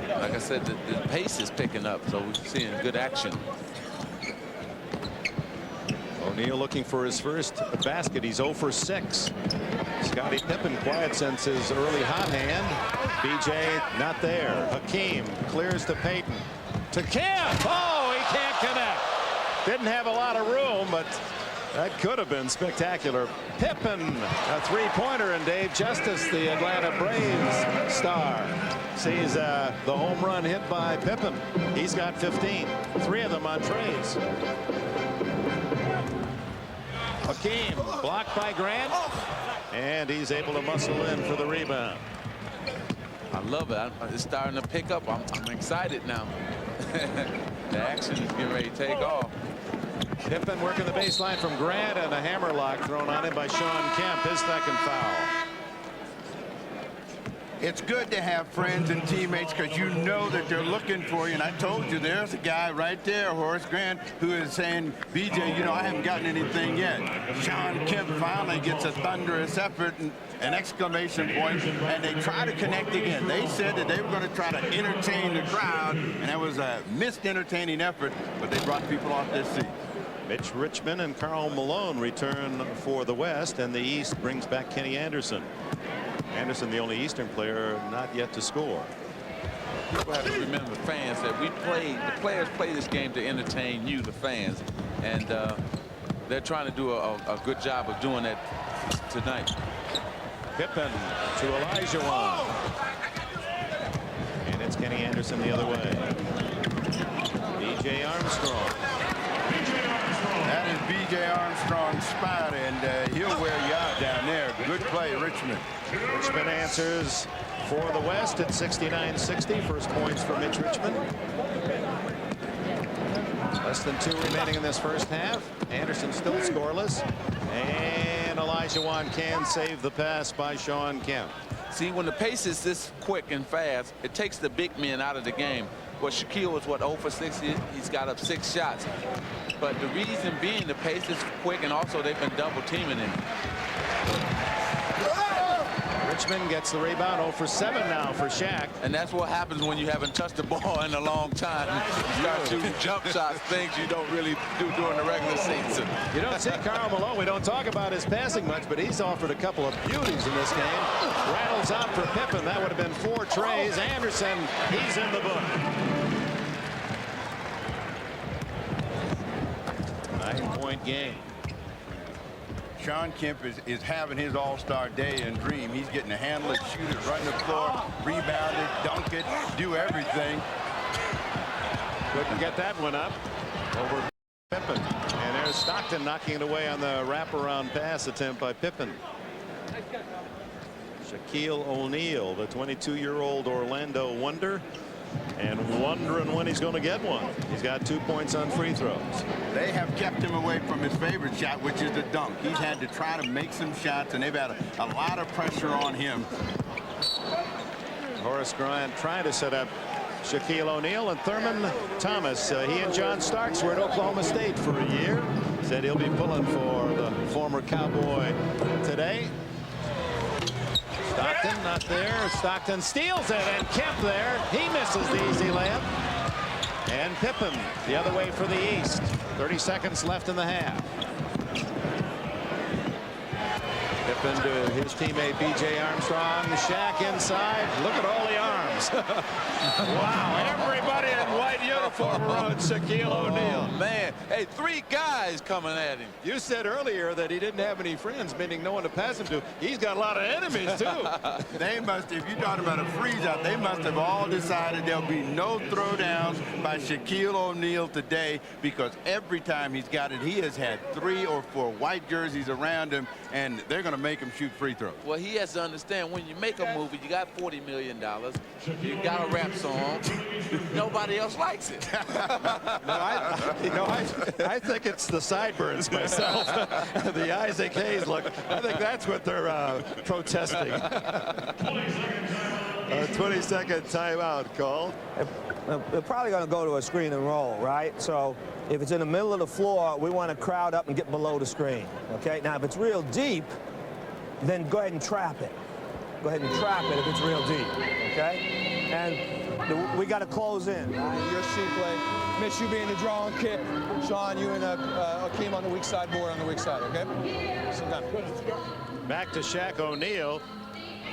like I said, the pace is picking up, so we're seeing good action. O'Neal looking for his first basket. He's 0 for 6. Scottie Pippen quiet since his early hot hand. B.J. not there. Hakeem clears to Payton. To Kemp. Oh, he can't connect. Didn't have a lot of room, but that could have been spectacular. Pippen, a three-pointer, and Dave Justice, the Atlanta Braves star, sees the home run hit by Pippen. He's got 15, 3 of them on trays. Hakeem blocked by Grant, and he's able to muscle in for the rebound. I love it. It's starting to pick up. I'm excited now. The action is getting ready to take off. Pippen working the baseline from Grant, and a hammerlock thrown on him by Sean Kemp, his second foul. It's good to have friends and teammates because you know that they're looking for you. And I told you, there's a guy right there, Horace Grant, who is saying, BJ, you know, I haven't gotten anything yet. Sean Kemp finally gets a thunderous effort and an exclamation point, and they try to connect again. They said that they were going to try to entertain the crowd, and that was a missed entertaining effort, but they brought people off their seats. Mitch Richmond and Karl Malone return for the West, and the East brings back Kenny Anderson. Anderson, the only Eastern player not yet to score. People have to remember, fans, that the players play this game to entertain you, the fans, and they're trying to do a good job of doing that tonight. Pippen to Olajuwon, and it's Kenny Anderson the other way. B.J. Armstrong. That is B.J. Armstrong's spot, and he'll wear you out down there. Good play, Richmond. Richmond answers for the West at 69-60. First points for Mitch Richmond. Less than 2 remaining in this first half. Anderson still scoreless. And Olajuwon can save the pass by Sean Kemp. See, when the pace is this quick and fast, it takes the big men out of the game. Well, Shaquille was, what, 0 for 6? He's got up 6 shots. But the reason being the pace is quick, and also they've been double teaming him. Richmond gets the rebound. 0 for 7 now for Shaq. And that's what happens when you haven't touched the ball in a long time. You start shooting jump shots, things you don't really do during the regular season. You don't see Karl Malone. We don't talk about his passing much, but he's offered a couple of beauties in this game. Rattles out for Pippen. That would have been 4 trays. Anderson, he's in the book. 9-point game. Sean Kemp is having his all-star day and dream. He's getting to handle it, shoot it, run the floor, rebound it, dunk it, do everything. Couldn't get that one up over Pippen. And there's Stockton knocking it away on the wraparound pass attempt by Pippen. Shaquille O'Neal, the 22-year-old Orlando Wonder, and wondering when he's going to get one. He's got 2 points on free throws. They have kept him away from his favorite shot, which is the dunk. He's had to try to make some shots, and they've had a lot of pressure on him. Horace Grant trying to set up Shaquille O'Neal, and Thurman Thomas. He and John Starks were at Oklahoma State for a year. Said he'll be pulling for the former Cowboy today. Stockton not there. Stockton steals it, and Kemp there. He misses the easy layup. And Pippen the other way for the East. 30 seconds left in the half. Pippen to his teammate B.J. Armstrong. Shaq inside. Look at all the arms. Wow, everybody in white uniform around Shaquille O'Neal. Oh, man. Hey, 3 guys coming at him. You said earlier that he didn't have any friends, meaning no one to pass him to. He's got a lot of enemies, too. They must, if you're talking about a freeze out, they must have all decided there'll be no throwdowns by Shaquille O'Neal today, because every time he's got it, he has had 3 or 4 white jerseys around him, and they're going to make him shoot free throws. Well, he has to understand, when you make a movie, you got $40 million. You got a rap song. Nobody else likes it. I think it's the sideburns myself. The Isaac Hayes look. I think that's what they're protesting. 20-second timeout called. They're probably going to go to a screen and roll, right? So if it's in the middle of the floor, we want to crowd up and get below the screen. Okay. Now, if it's real deep, then go ahead and trap it. Go ahead and trap it if it's real deep. Okay. And we got to close in. Your C play. Mitch, you being the draw and kick. Sean, you and Akeem on the weak side, board on the weak side, okay? Sometime. Back to Shaq O'Neal.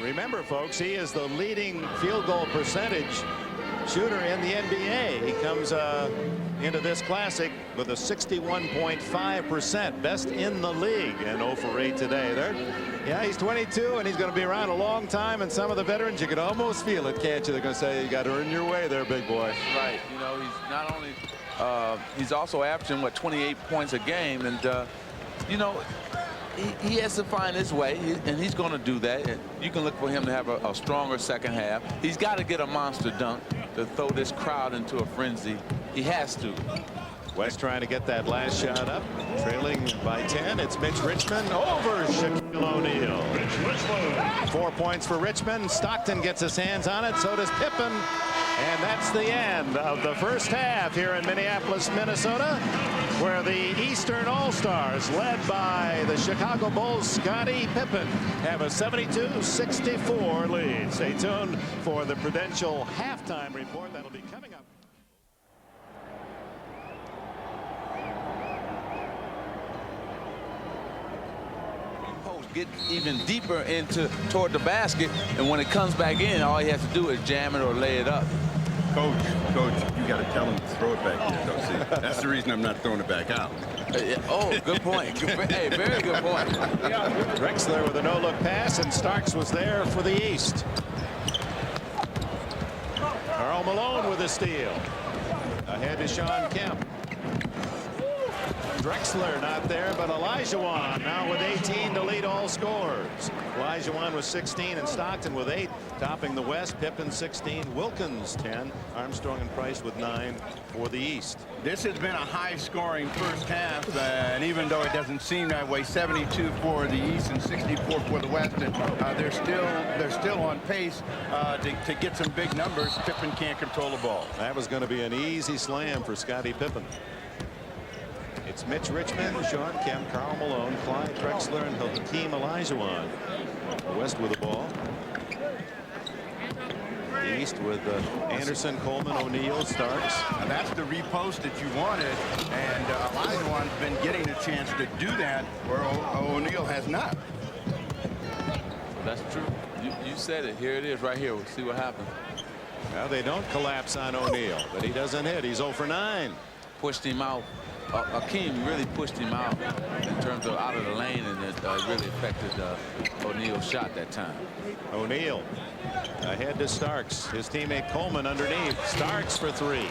Remember, folks, he is the leading field goal percentage shooter in the NBA. He comes into this classic with a 61.5%, best in the league, and 0 for 8 today. Yeah, he's 22, and he's going to be around a long time, and some of the veterans, you can almost feel it, can't you? They're going to say, you got to earn your way there, big boy. Right. You know, he's not only, he's also averaging, 28 points a game, and, you know, he has to find his way, and he's going to do that. And you can look for him to have a stronger second half. He's got to get a monster dunk to throw this crowd into a frenzy. He has to. West trying to get that last shot up, trailing by 10. It's Mitch Richmond over Shaquille O'Neal. 4 points for Richmond. Stockton gets his hands on it. So does Pippen. And that's the end of the first half here in Minneapolis, Minnesota, where the Eastern All-Stars, led by the Chicago Bulls' Scottie Pippen, have a 72-64 lead. Stay tuned for the Prudential halftime report. That'll be coming up. Get even deeper toward the basket, and when it comes back in, all he has to do is jam it or lay it up. Coach, you got to tell him to throw it back in. Don't see. That's the reason I'm not throwing it back out. Oh, good point. Hey, very good point. Drexler with a no-look pass, and Starks was there for the East. Karl Malone with a steal. Ahead to Sean Kemp. Drexler not there, but Olajuwon now with 18 to lead all scorers. Olajuwon with 16 and Stockton with 8, topping the West. Pippen 16, Wilkins 10, Armstrong and Price with 9 for the East. This has been a high-scoring first half, and even though it doesn't seem that way, 72 for the East and 64 for the West, and they're still on pace to get some big numbers. Pippen can't control the ball. That was going to be an easy slam for Scottie Pippen. It's Mitch Richmond, Sean Kemp, Karl Malone, Clyde Drexler, and Hakeem Olajuwon. The West with the ball. The East with Anderson, Coleman, O'Neal, Starks. Now that's the repost that you wanted, and Olajuwon's been getting a chance to do that, where O'Neal has not. That's true. You said it. Here it is right here. We'll see what happens. Well, they don't collapse on O'Neal, but he doesn't hit. He's 0 for 9. Pushed him out. Akeem really pushed him out in terms of out of the lane, and it really affected O'Neal's shot that time. O'Neal ahead to Starks. His teammate Coleman underneath. Starks for 3.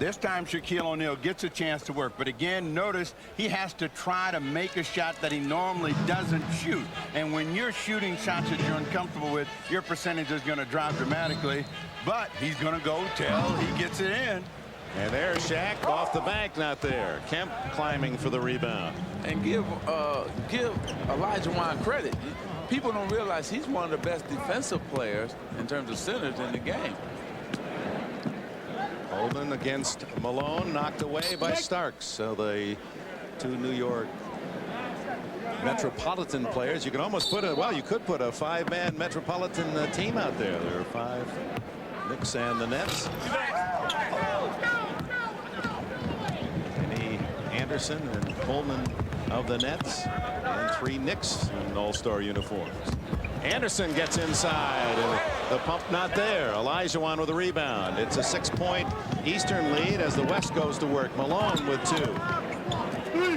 This time Shaquille O'Neal gets a chance to work, but again, notice he has to try to make a shot that he normally doesn't shoot. And when you're shooting shots that you're uncomfortable with, your percentage is going to drop dramatically. But he's going to go till he gets it in. And there's Shaq off the bank, not there. Kemp climbing for the rebound. And give Olajuwon credit. People don't realize he's one of the best defensive players in terms of centers in the game. Holden against Malone, knocked away by Starks. So the two New York Metropolitan players. You can almost put a, well, you could put a 5-man Metropolitan team out there. There are 5 Knicks and the Nets. Kenny Anderson and Coleman of the Nets, and 3 Knicks in all-star uniforms. Anderson gets inside, and the pump not there. Olajuwon with a rebound. It's a 6-point Eastern lead as the West goes to work. Malone with 2.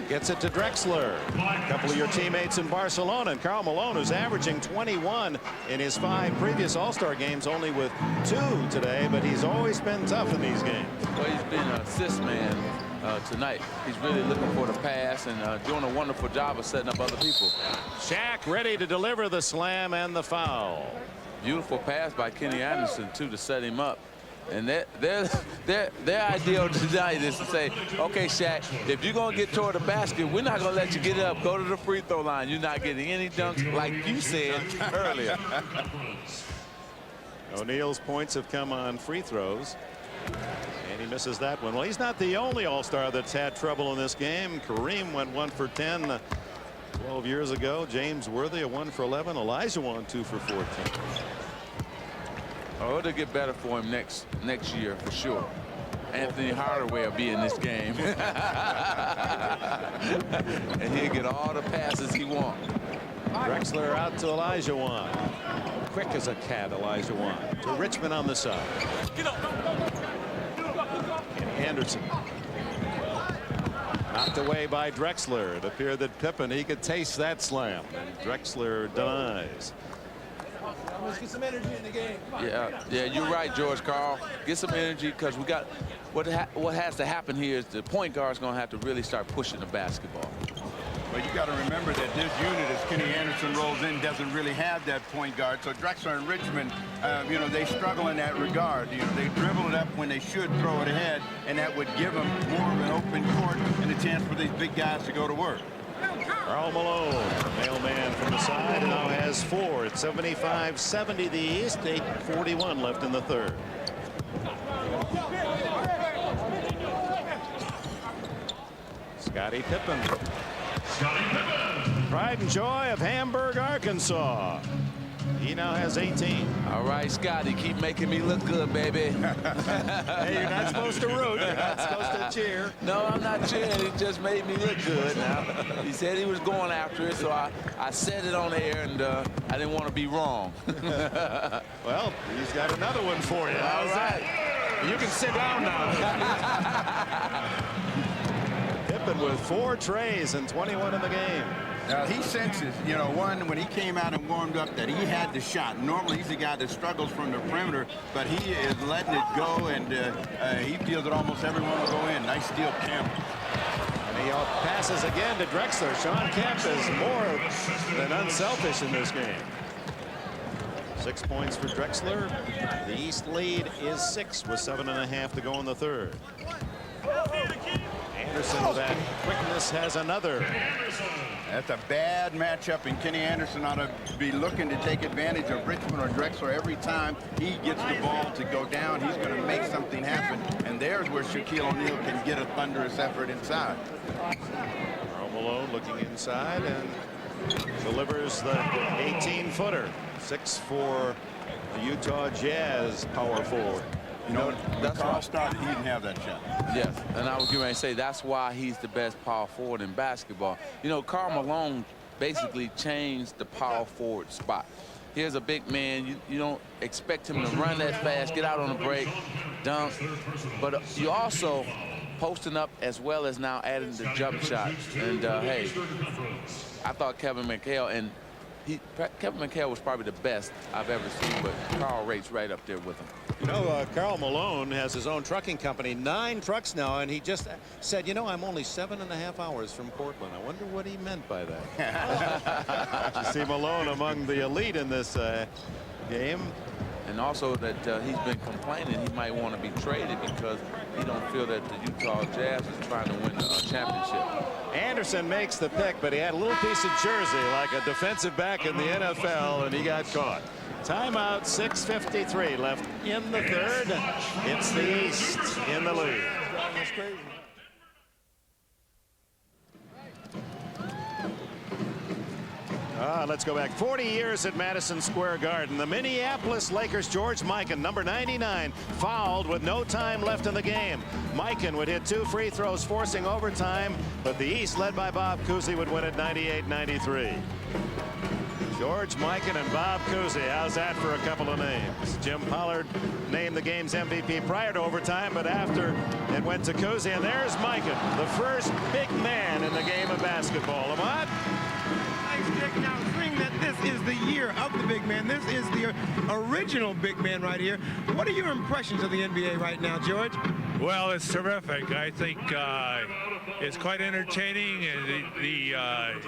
Gets it to Drexler. A couple of your teammates in Barcelona. And Karl Malone, who's averaging 21 in his 5 previous All-Star games, only with 2 today, but he's always been tough in these games. Well, he's been an assist man tonight. He's really looking for the pass and doing a wonderful job of setting up other people. Shaq ready to deliver the slam and the foul. Beautiful pass by Kenny Anderson, too, to set him up. And their ideal tonight is to say, okay, Shaq, if you're going to get toward the basket, we're not going to let you get up. Go to the free throw line. You're not getting any dunks like you said earlier. O'Neal's points have come on free throws. And he misses that one. Well, he's not the only All-Star that's had trouble in this game. Kareem went 1 for 10 12 years ago. James Worthy a 1 for 11. Olajuwon 2 for 14. Oh, it'll get better for him next year for sure. Anthony Hardaway will be in this game. And he'll get all the passes he wants. Drexler out to Olajuwon. Quick as a cat, Olajuwon. To Richmond on the side. And Anderson. Knocked away by Drexler. It appeared that Pippen, he could taste that slam. And Drexler denies. Let's get some energy in the game. Yeah, you're right, George Karl. Get some energy, because we got what has to happen here is the point guard's going to have to really start pushing the basketball. But you got to remember that this unit, as Kenny Anderson rolls in, doesn't really have that point guard. So Drexler and Richmond, you know, they struggle in that regard. You know, they dribble it up when they should throw it ahead, and that would give them more of an open court and a chance for these big guys to go to work. Karl Malone, mailman from the side, and now has 4. It's 75-70 the East, 8:41 left in the third. Scottie Pippen. Pride and joy of Hamburg, Arkansas. He now has 18. All right, Scotty, keep making me look good, baby. Hey, you're not supposed to root. You're not supposed to cheer. No, I'm not cheering. He just made me look good. Now, he said he was going after it, so I said it on air, and I didn't want to be wrong. Well, he's got another one for you. All right. You can sit down now. Pippen with 4 trays and 21 in the game. Now, he senses, you know, when he came out and warmed up, that he had the shot. Normally, he's a guy that struggles from the perimeter, but he is letting it go, and he feels that almost everyone will go in. Nice steal, Kemp. And he passes again to Drexler. Shawn Kemp is more than unselfish in this game. 6 points for Drexler. The East lead is 6 with 7.5 to go in the third. Anderson with that quickness has another. That's a bad matchup, and Kenny Anderson ought to be looking to take advantage of Richmond or Drexler every time he gets the ball to go down. He's going to make something happen, and there's where Shaquille O'Neal can get a thunderous effort inside. Karl Malone looking inside and delivers the 18-footer. 6 for the Utah Jazz power forward. You know, that's Karl started, he didn't have that shot. Yes, and I was going to say that's why he's the best power forward in basketball. You know, Karl Malone basically changed the power forward spot. Here's a big man. You don't expect him to run that fast, get out on the break, dunk. But you also posting up as well as now adding the jump shot. And, hey, I thought Kevin McHale, and Kevin McHale was probably the best I've ever seen, but Karl rates right up there with him. You know, Karl Malone has his own trucking company, 9 trucks now, and he just said, you know, I'm only 7.5 hours from Portland. I wonder what he meant by that. You see Malone among the elite in this game. And also that he's been complaining he might want to be traded because he don't feel that the Utah Jazz is trying to win a championship. Anderson makes the pick, but he had a little piece of jersey like a defensive back in the NFL, and he got caught. Timeout, 6:53 left in the third. It's the East in the lead. That's crazy. Let's go back 40 years at Madison Square Garden. The Minneapolis Lakers' George Mikan, number 99, fouled with no time left in the game. Mikan would hit 2 free throws, forcing overtime, but the East, led by Bob Cousy, would win at 98-93. George Mikan and Bob Cousy. How's that for a couple of names? Jim Pollard named the game's MVP prior to overtime, but after it went to Cousy. And there's Mikan, the first big man in the game of basketball. Ahmad? Now, seeing that this is the year of the big man, this is the original big man right here. What are your impressions of the NBA right now, George? Well, it's terrific. I think it's quite entertaining, and the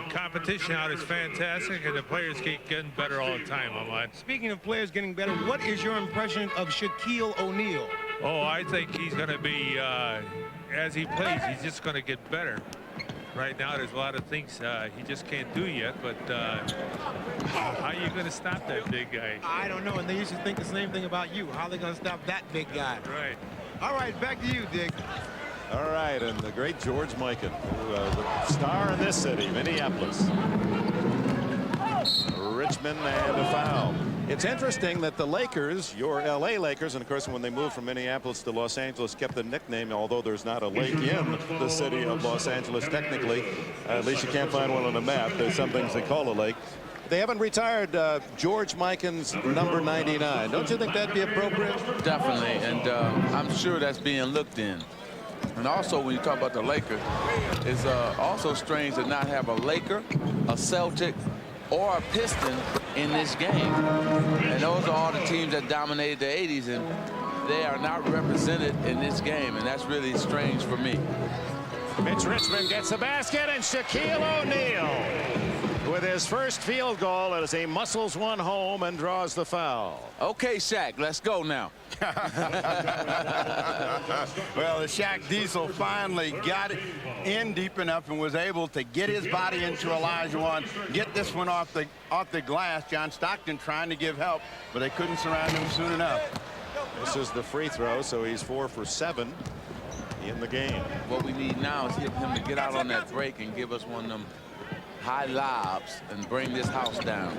competition out is fantastic, and the players keep getting better all the time, Ahmad. Speaking of players getting better, what is your impression of Shaquille O'Neal? Oh, I think he's going to be, as he plays, he's just going to get better. Right now, there's a lot of things he just can't do yet, but how are you going to stop that big guy? I don't know, and they used to think the same thing about you. How are they going to stop that big guy? Right. All right, back to you, Dick. All right, and the great George Mikan, the star in this city, Minneapolis. Richmond and a foul. It's interesting that the Lakers, your L.A. Lakers, and of course when they moved from Minneapolis to Los Angeles, kept the nickname, although there's not a lake in the city of Los Angeles technically. At least you can't find one on the map. There's some things they call a lake. They haven't retired George Mikan's number 99. Don't you think that'd be appropriate? Definitely, and I'm sure that's being looked in. And also, when you talk about the Lakers, it's also strange to not have a Laker, a Celtic, or a Piston in this game. And those are all the teams that dominated the 80s, and they are not represented in this game, and that's really strange for me. Mitch Richmond gets the basket, and Shaquille O'Neal with his first field goal as he muscles one home and draws the foul. Okay, Shaq, let's go now. Well, the Shaq Diesel finally got it in deep enough and was able to get his body into Olajuwon, get this one off the glass. John Stockton trying to give help, but they couldn't surround him soon enough. This is the free throw, so he's 4 for 7 in the game. What we need now is him to get out on that break and give us one of them high lobs and bring this house down.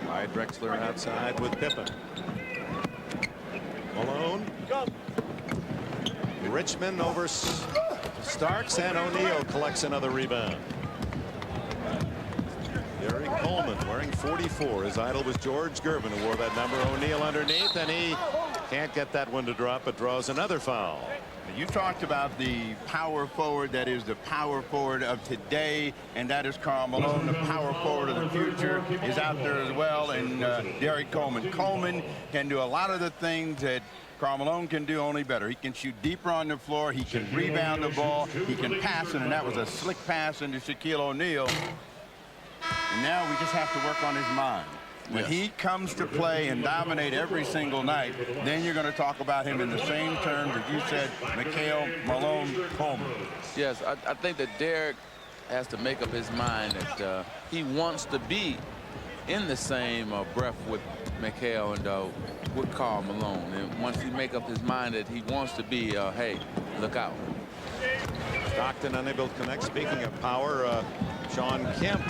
Clyde Drexler outside with Pippen. Malone. Richmond over Starks, and O'Neal collects another rebound. Gary Coleman wearing 44. His idol was George Gervin, who wore that number. O'Neal underneath, and he can't get that one to drop, but draws another foul. You talked about the power forward that is the power forward of today, and that is Karl Malone. The power forward of the future is out there as well, and Derek Coleman. Coleman can do a lot of the things that Karl Malone can do, only better. He can shoot deeper on the floor. He can rebound the ball. He can pass it, and that was a slick pass into Shaquille O'Neal. And now we just have to work on his mind. When he comes to play and dominate every single night, then you're going to talk about him in the same terms that you said, McHale, Malone, Coleman. Yes, I think that Derek has to make up his mind that he wants to be in the same breath with McHale and with Karl Malone. And once he make up his mind that he wants to be, hey, look out. Stockton unable to connect. Speaking of power, Sean Kemp,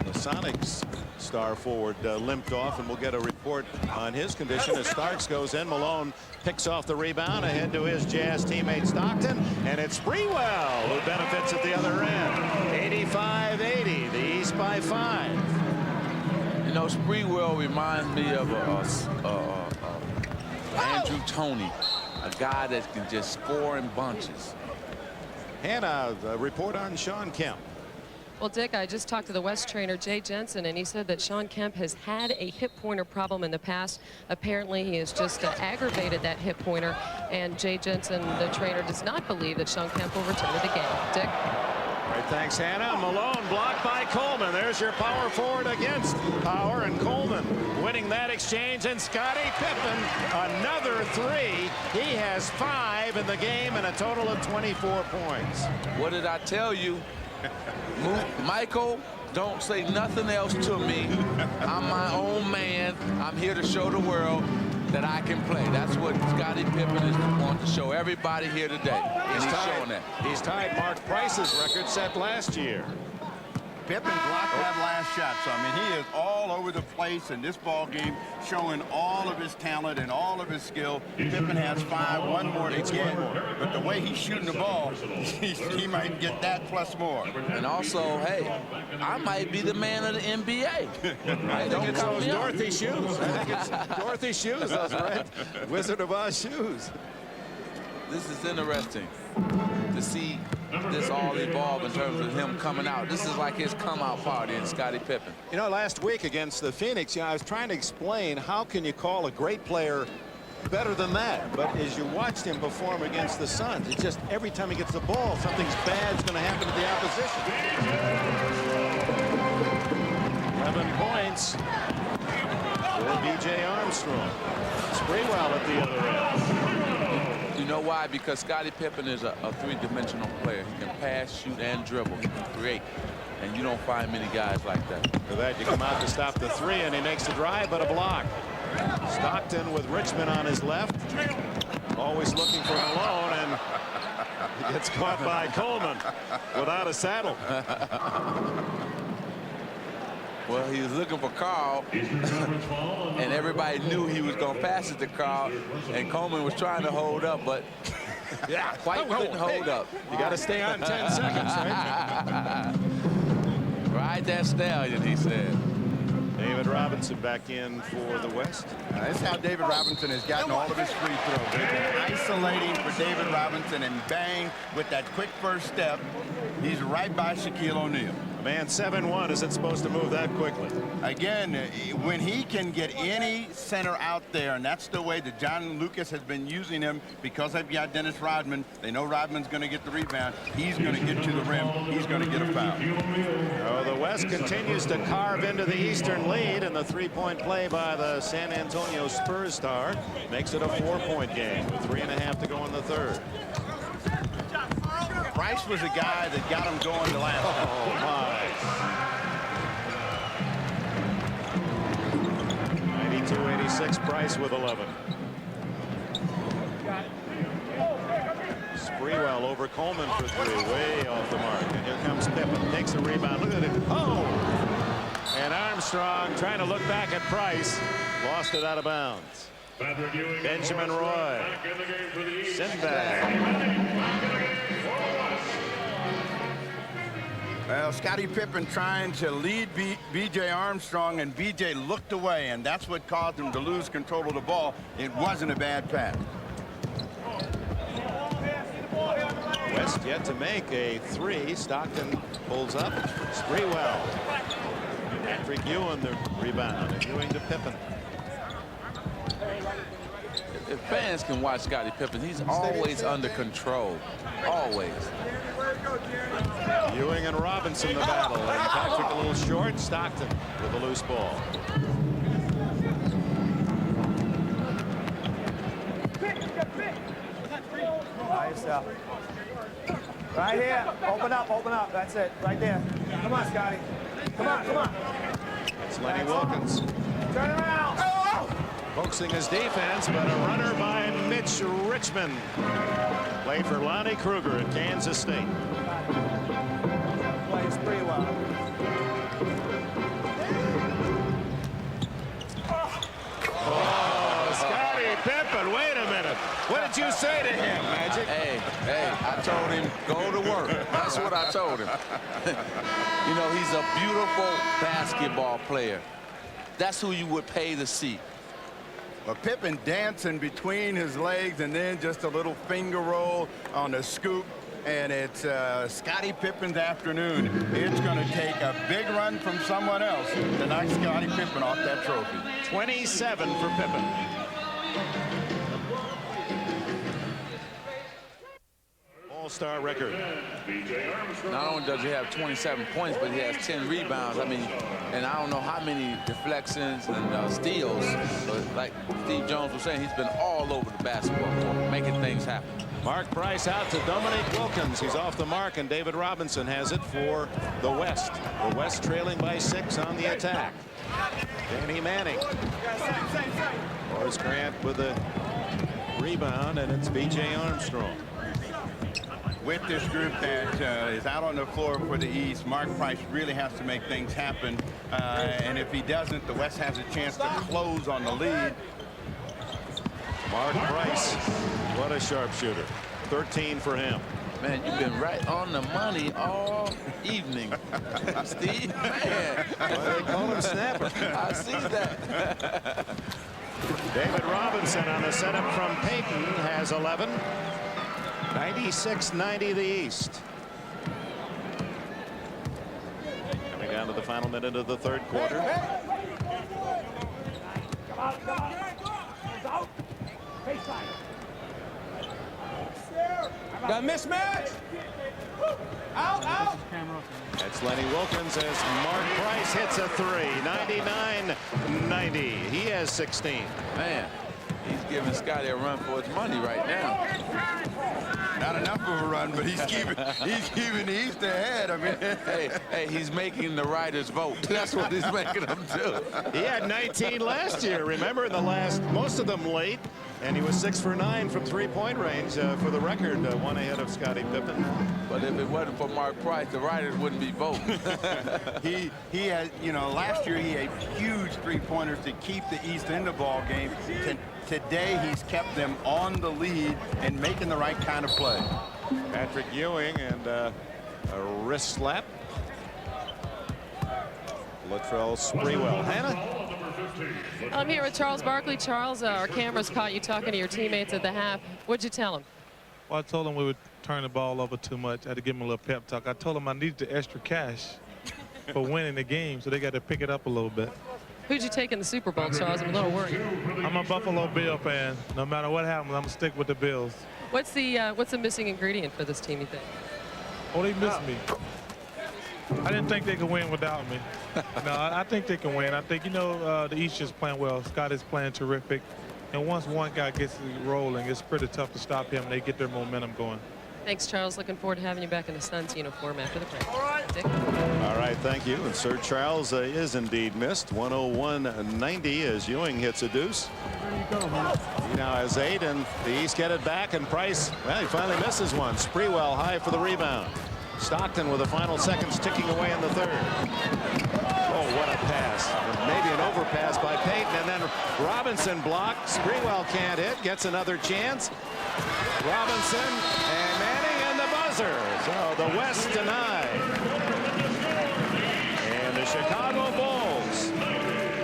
the Sonics star forward, limped off, and we'll get a report on his condition as Starks goes in. Malone picks off the rebound ahead to his Jazz teammate Stockton, and it's Sprewell who benefits at the other end. 85-80, the East by 5. You know, Sprewell reminds me of Andrew Toney, a guy that can just score in bunches. Hannah, the report on Sean Kemp. Well, Dick, I just talked to the West trainer, Jay Jensen, and he said that Shawn Kemp has had a hip pointer problem in the past. Apparently, he has just aggravated that hip pointer, and Jay Jensen, the trainer, does not believe that Shawn Kemp will return to the game. Dick? All right, thanks, Hannah. Malone blocked by Coleman. There's your power forward against power, and Coleman winning that exchange. And Scottie Pippen, another 3. He has 5 in the game and a total of 24 points. What did I tell you? Michael, don't say nothing else to me. I'm my own man. I'm here to show the world that I can play. That's what Scottie Pippen is want to show everybody here today. And he's showing that. He's tied Mark Price's record set last year. Pippen blocked that last shot, so I mean, he is all over the place in this ball game, showing all of his talent and all of his skill. Pippen has 5, 1 more to get, but the way he's shooting the ball, he might get that plus more. And also, hey, I might be the man of the NBA. I think it's those Dorothy shoes. I think it's Dorothy shoes, those red Wizard of Oz shoes. This is interesting to see this all evolve in terms of him coming out. This is like his come out party in Scottie Pippen. You know, last week against the Phoenix, I was trying to explain how can you call a great player better than that. But as you watched him perform against the Suns, it's just every time he gets the ball, something's bad's going to happen to the opposition. 11 points for B.J. Armstrong. Sprewell at the other end. You know why? Because Scottie Pippen is a three-dimensional player. He can pass, shoot, and dribble. He can create. And you don't find many guys like that. For that, you come out to stop the 3, and he makes the drive, but a block. Stockton with Richmond on his left. Always looking for Malone, and he gets caught by Coleman without a saddle. Well, he was looking for Carl, and everybody knew he was going to pass it to Carl, and Coleman was trying to hold up, but quite couldn't hold up. You got to stay on 10 seconds, right? Ride that stallion, he said. David Robinson back in for the West. That's how David Robinson has gotten all of his free throws. They've been isolating for David Robinson, and bang, with that quick first step, he's right by Shaquille O'Neal. Man, 7-1 isn't supposed to move that quickly. Again, when he can get any center out there, and that's the way that John Lucas has been using him, because they've got Dennis Rodman. They know Rodman's going to get the rebound. He's going to get to the rim. He's going to get a foul. Oh, the West continues to carve into the Eastern lead, and the three-point play by the San Antonio Spurs star makes it a 4-point game with 3.5 to go in the third. Price was a guy that got him going the last time. Oh, my. 92-86, Price with 11. Sprewell over Coleman for 3, way off the mark. And here comes Pippen, takes a rebound. Look at it. Oh! And Armstrong trying to look back at Price. Lost it out of bounds. Benjamin Roy. Sinbad. Well, Scottie Pippen trying to lead B.J. Armstrong, and B.J. looked away, and that's what caused him to lose control of the ball. It wasn't a bad pass. West yet to make a 3. Stockton pulls up. Sprewell. Patrick Ewing the rebound, and Ewing to Pippen. If fans can watch Scottie Pippen, he's always under control. Always. Ewing and Robinson the battle, and Patrick a little short. Stockton with a loose ball. By yourself. Right here. Open up, open up. That's it. Right there. Come on, Scotty. Come on, come on. It's Lenny Wilkins. Turn around. Oh! Focusing his defense, but a runner by Mitch Richmond. Played for Lonnie Kruger at Kansas State. Plays pretty well. Oh, Scottie Pippen, wait a minute. What did you say to him, Magic? Hey, I told him, go to work. That's what I told him. You know, he's a beautiful basketball player. That's who you would pay to see. Well, Pippen dancing between his legs, and then just a little finger roll on the scoop. and it's Scottie Pippen's afternoon. It's going to take a big run from someone else to knock Scottie Pippen off that trophy. 27 for Pippen. All-star record. Not only does he have 27 points, but he has 10 rebounds. I mean, and I don't know how many deflections and steals. But like Steve Jones was saying, he's been all over the basketball court, making things happen. Mark Price out to Dominique Wilkins. He's off the mark, and David Robinson has it for the West. The West trailing by 6 on the attack. Danny Manning. Horace Grant with a rebound, and it's B.J. Armstrong. With this group that is out on the floor for the East, Mark Price really has to make things happen. And if he doesn't, the West has a chance to close on the lead. Mark Price, what a sharpshooter. 13 for him. Man, you've been right on the money all evening, Steve. Man. Well, they call him Snapper. I see that. David Robinson on the setup from Payton has 11. 96-90 the East. Coming down to the final minute of the third quarter. Got a mismatch. Out. That's Lenny Wilkins as Mark Price hits a three. 99-90. He has 16. Man, he's giving Scotty a run for his money right now. Not enough of a run, but he's keeping the East ahead. I mean, hey, he's making the writers vote. That's what he's making them do. He had 19 last year. Remember, most of them late, and he was 6 for 9 from three-point range for the record, one ahead of Scottie Pippen. But if it wasn't for Mark Price, the writers wouldn't be voting. he had, last year he had huge three-pointers to keep the East in the ball game. Today he's kept them on the lead and making the right kind of play. Patrick Ewing and a wrist slap. Latrell Sprewell. Hannah? I'm here with Charles Barkley. Charles, our cameras caught you talking to your teammates at the half. What'd you tell them? Well, I told them we would turn the ball over too much. I had to give them a little pep talk. I told them I needed the extra cash for winning the game, so they got to pick it up a little bit. Who'd you take in the Super Bowl, Charles? I'm a little worried. I'm a Buffalo Bill fan. No matter what happens, I'm going to stick with the Bills. What's the missing ingredient for this team, you think? Oh, they missed me. I didn't think they could win without me. No, I think they can win. I think, the East is playing well. Scott is playing terrific. And once one guy gets rolling, it's pretty tough to stop him. They get their momentum going. Thanks, Charles. Looking forward to having you back in the Suns uniform after the play. All right, thank you. And Sir Charles is indeed missed. 101-90 as Ewing hits a deuce. He now has 8, and the East get it back. And Price, well, he finally misses one. Sprewell high for the rebound. Stockton with the final seconds ticking away in the third. Oh, what a pass. Maybe an overpass by Payton, and then Robinson blocked. Sprewell can't hit, gets another chance. Robinson and Manning and the buzzer. So the West denied. And the Chicago Bulls.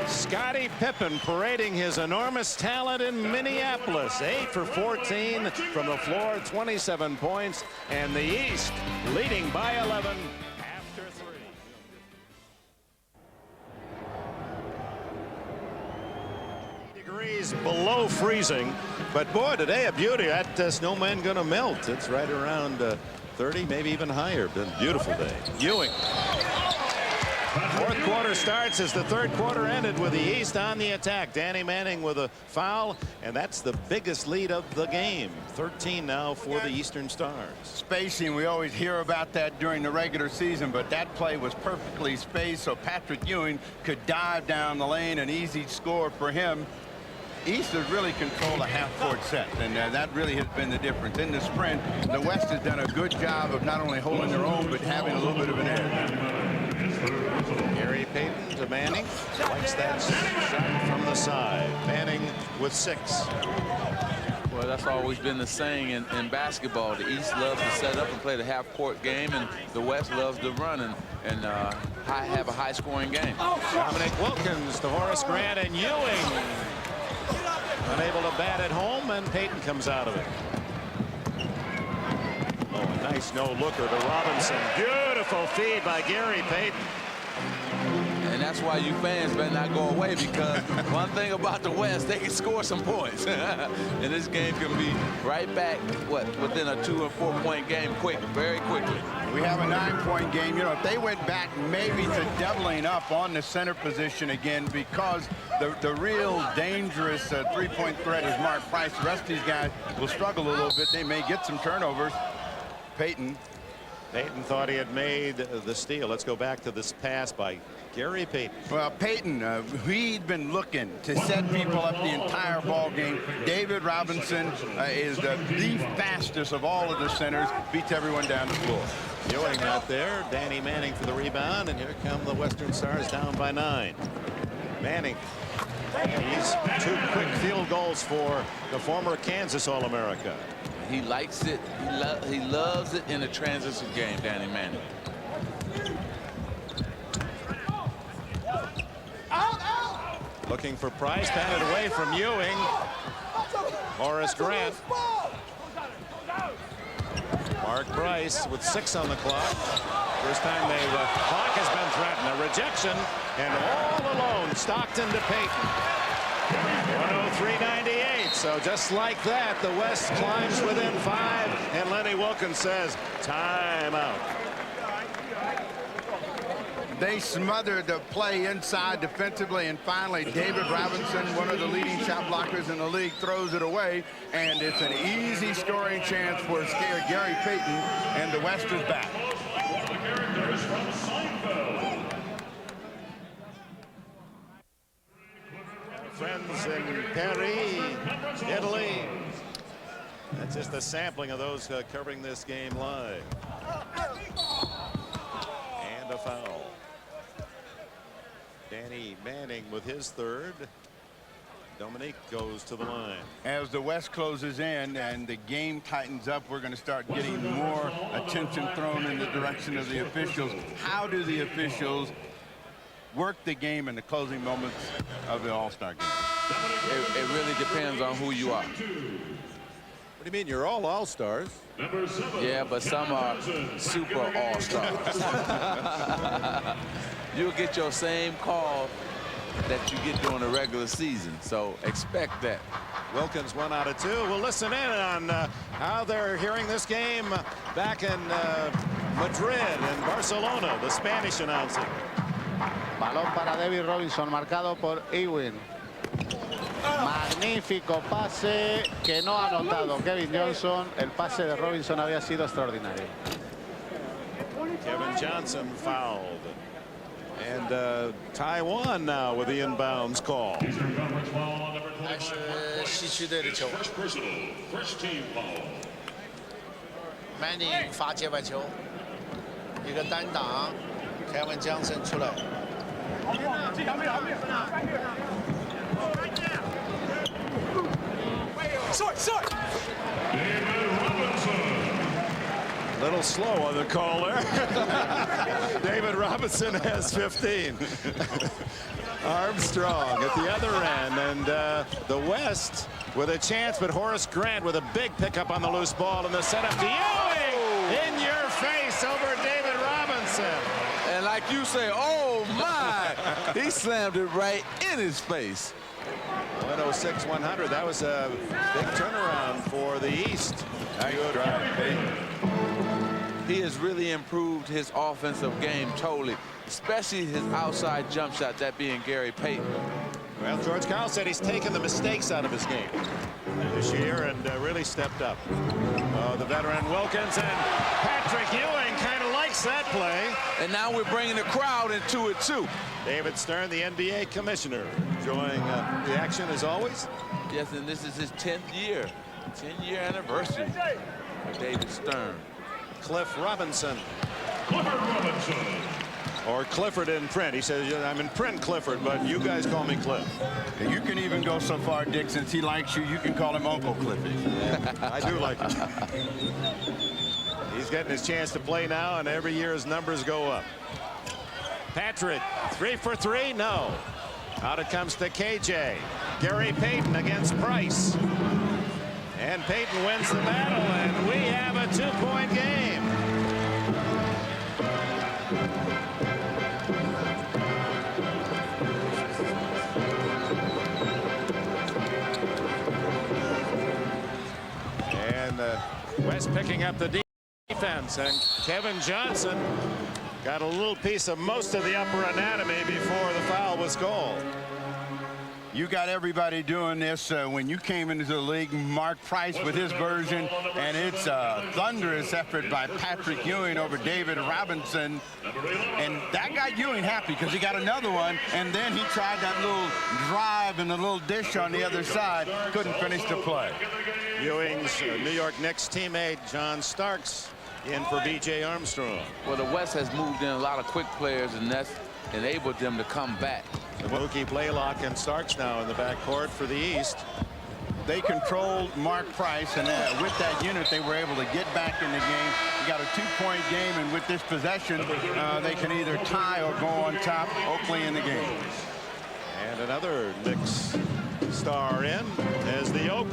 Scottie Pippen parading his enormous talent in Minneapolis. 8 for 14 from the floor, 27 points, and the East leading by 11 after 3. Degrees below freezing, but boy, today a beauty. That snowman gonna melt. It's right around 30, maybe even higher. Been a beautiful day. Ewing. Fourth quarter starts as the third quarter ended with the East on the attack. Danny Manning with a foul, and that's the biggest lead of the game. 13 now for the Eastern Stars. Spacing, we always hear about that during the regular season, but that play was perfectly spaced, so Patrick Ewing could dive down the lane, an easy score for him. East has really controlled a half-court set, and that really has been the difference. In the sprint, the West has done a good job of not only holding their own, but having a little bit of an edge. Gary Payton to Manning. Likes that shot from the side. Manning with 6. Well, that's always been the saying in basketball. The East loves to set up and play the half-court game, and the West loves to run and have a high-scoring game. Dominique Wilkins to Horace Grant, and Ewing unable to bat it home, and Payton comes out of it. Oh, a nice no-looker to Robinson. Beautiful feed by Gary Payton. And that's why you fans better not go away, because one thing about the West, they can score some points. And this game can be right back, within a 2 or 4 point game very quickly. We have a 9-point game. You know, if they went back maybe to doubling up on the center position again, because the real dangerous 3-point threat is Mark Price. The rest of these guys will struggle a little bit. They may get some turnovers. Payton thought he had made the steal. Let's go back to this pass by Gary Payton. Well, Payton, he'd been looking to set people up the entire ball game. David Robinson is the fastest of all of the centers, beats everyone down the floor. Ewing out there, Danny Manning for the rebound, and here come the Western Stars down by 9. Manning, he's 2 quick field goals for the former Kansas All-America. He likes it. He loves it in a transition game, Danny Manning. Looking for Price, batted away from Ewing. Horace Grant. Mark Price with 6 on the clock. First time the clock has been threatened. A rejection, and all alone, Stockton to Payton. 103.98. So just like that, the West climbs within 5, and Lenny Wilkins says, timeout. They smothered the play inside defensively, and finally David Robinson, one of the leading shot blockers in the league, throws it away, and it's an easy scoring chance for Gary Payton, and the West is back. Friends in Paris, Italy. That's just a sampling of those covering this game live. And a foul. Danny Manning with his 3rd. Dominique goes to the line. As the West closes in and the game tightens up, we're going to start getting more attention thrown in the direction of the officials. How do the officials work the game in the closing moments of the All-Star game? It really depends on who you are. What do you mean? You're all All-Stars. Yeah, but some are super All-Stars. You'll get your same call that you get during the regular season, so expect that. Wilkins 1 out of 2. We'll listen in on how they're hearing this game back in Madrid and Barcelona. The Spanish announcing. Balón para David Robinson, marcado por Ewing. Magnífico pase que no ha anotado Kevin Johnson. El pase de Robinson había sido extraordinario. Kevin Johnson fouled. And Taiwan now with the inbounds call. 西区队的球。Manning 罚界外球，一个单挡 ，Kevin Johnson 出来。Short. Little slow on the call there. David Robinson has 15. Armstrong at the other end, and the West with a chance, but Horace Grant with a big pickup on the loose ball, and the setup to Ewing in your face over David Robinson. And like you say, oh my, he slammed it right in his face. 106-100. That was a big turnaround for the East. Good drive. He has really improved his offensive game totally, especially his outside jump shot, that being Gary Payton. Well, George Karl said he's taken the mistakes out of his game this year and really stepped up. The veteran Wilkins, and Patrick Ewing kind of likes that play. And now we're bringing the crowd into it too. David Stern, the NBA commissioner, enjoying the action as always. Yes, and this is his 10th year, 10-year anniversary for David Stern. Cliff Robinson. Clifford Robinson. Or Clifford in print. He says, I'm in print Clifford, but you guys call me Cliff. And you can even go so far, Dick, since he likes you, you can call him Uncle Cliffy. I do like him. He's getting his chance to play now, and every year his numbers go up. Patrick, 3 for 3? No. Out it comes to KJ. Gary Payton against Price. And Peyton wins the battle, and we have a 2-point game. And West picking up the defense, and Kevin Johnson got a little piece of most of the upper anatomy before the foul was called. You got everybody doing this when you came into the league. Mark Price with his version, and it's a thunderous effort by Patrick Ewing over David Robinson. And that got Ewing happy because he got another one, and then he tried that little drive and the little dish on the other side. Couldn't finish the play. Ewing's New York Knicks teammate John Starks in for B.J. Armstrong. Well, the West has moved in a lot of quick players, and that's enabled them to come back. Mookie Blaylock and Starks now in the backcourt for the East. They controlled Mark Price, and with that unit, they were able to get back in the game. You got a 2-point game, and with this possession, they can either tie or go on top. Oakley in the game. And another Knicks star in as the Oak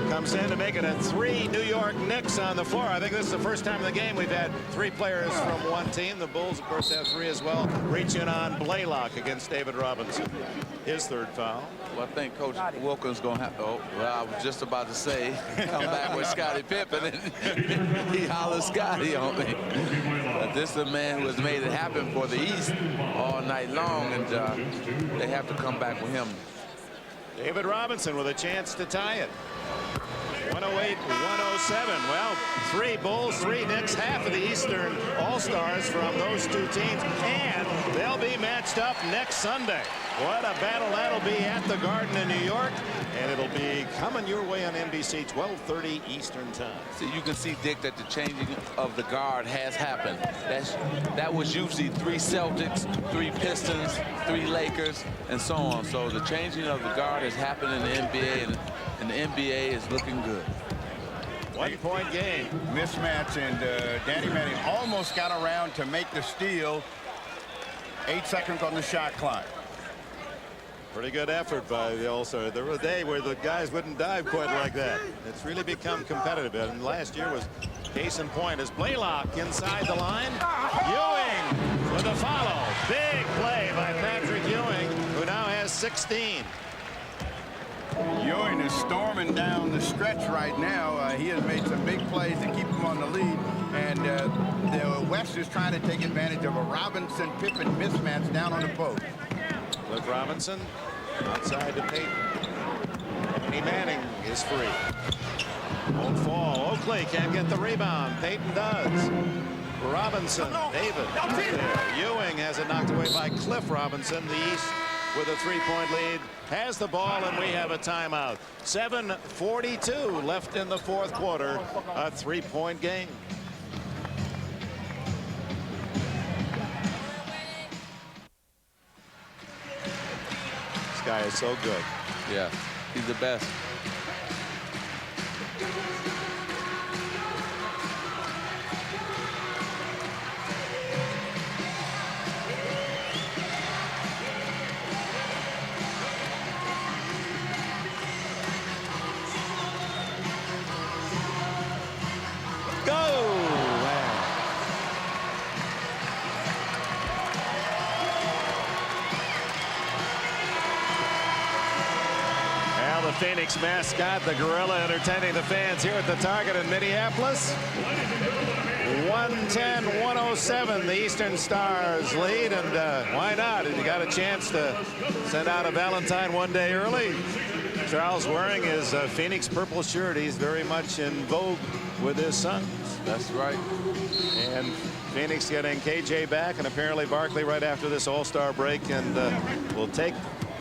comes in to make it a 3 New York Knicks on the floor. I think this is the first time in the game we've had 3 players from one team. The Bulls, of course, have 3 as well. Reach in on Blaylock against David Robinson. His 3rd foul. Well, I think Coach Wilkins going to have to, well, I was just about to say, come back with Scottie Pippen, and he hollered Scottie on me. But this is a man who has made it happen for the East all night long, and they have to come back with him. David Robinson with a chance to tie it. 108-107. Well, 3 Bulls, 3 Knicks, half of the Eastern All-Stars from those 2 teams, and they'll be matched up next Sunday. What a battle that'll be at the Garden in New York, and it'll be coming your way on NBC, 12:30 Eastern Time. So you can see, Dick, that the changing of the guard has happened. That was usually 3 Celtics, 3 Pistons, 3 Lakers, and so on. So the changing of the guard has happened in the NBA, and the NBA is looking good. 1-point game. Mismatch, and Danny Manning almost got around to make the steal. 8 seconds on the shot clock. Pretty good effort by the All-Star. There was a day where the guys wouldn't dive quite like that. It's really become competitive. And last year was case in point as Blaylock inside the line. Ewing with a follow. Big play by Patrick Ewing, who now has 16. Ewing is storming down the stretch right now. He has made some big plays to keep him on the lead. And the West is trying to take advantage of a Robinson-Pippen mismatch down on the post. Cliff Robinson outside to Peyton. Danny Manning is free. Won't fall. Oakley can't get the rebound. Peyton does. Robinson, David, not there. Ewing has it knocked away by Cliff Robinson. The East with a 3-point lead has the ball, and we have a timeout. 7:42 left in the 4th quarter. A 3-point game. This guy is so good. Yeah, he's the best. Phoenix mascot, the gorilla, entertaining the fans here at the Target in Minneapolis. 110-107, the Eastern Stars lead, and why not? If you got a chance to send out a Valentine one day early, Charles wearing his Phoenix purple shirt. He's very much in vogue with his sons. That's right. And Phoenix getting KJ back, and apparently Barkley right after this All-Star break, and will take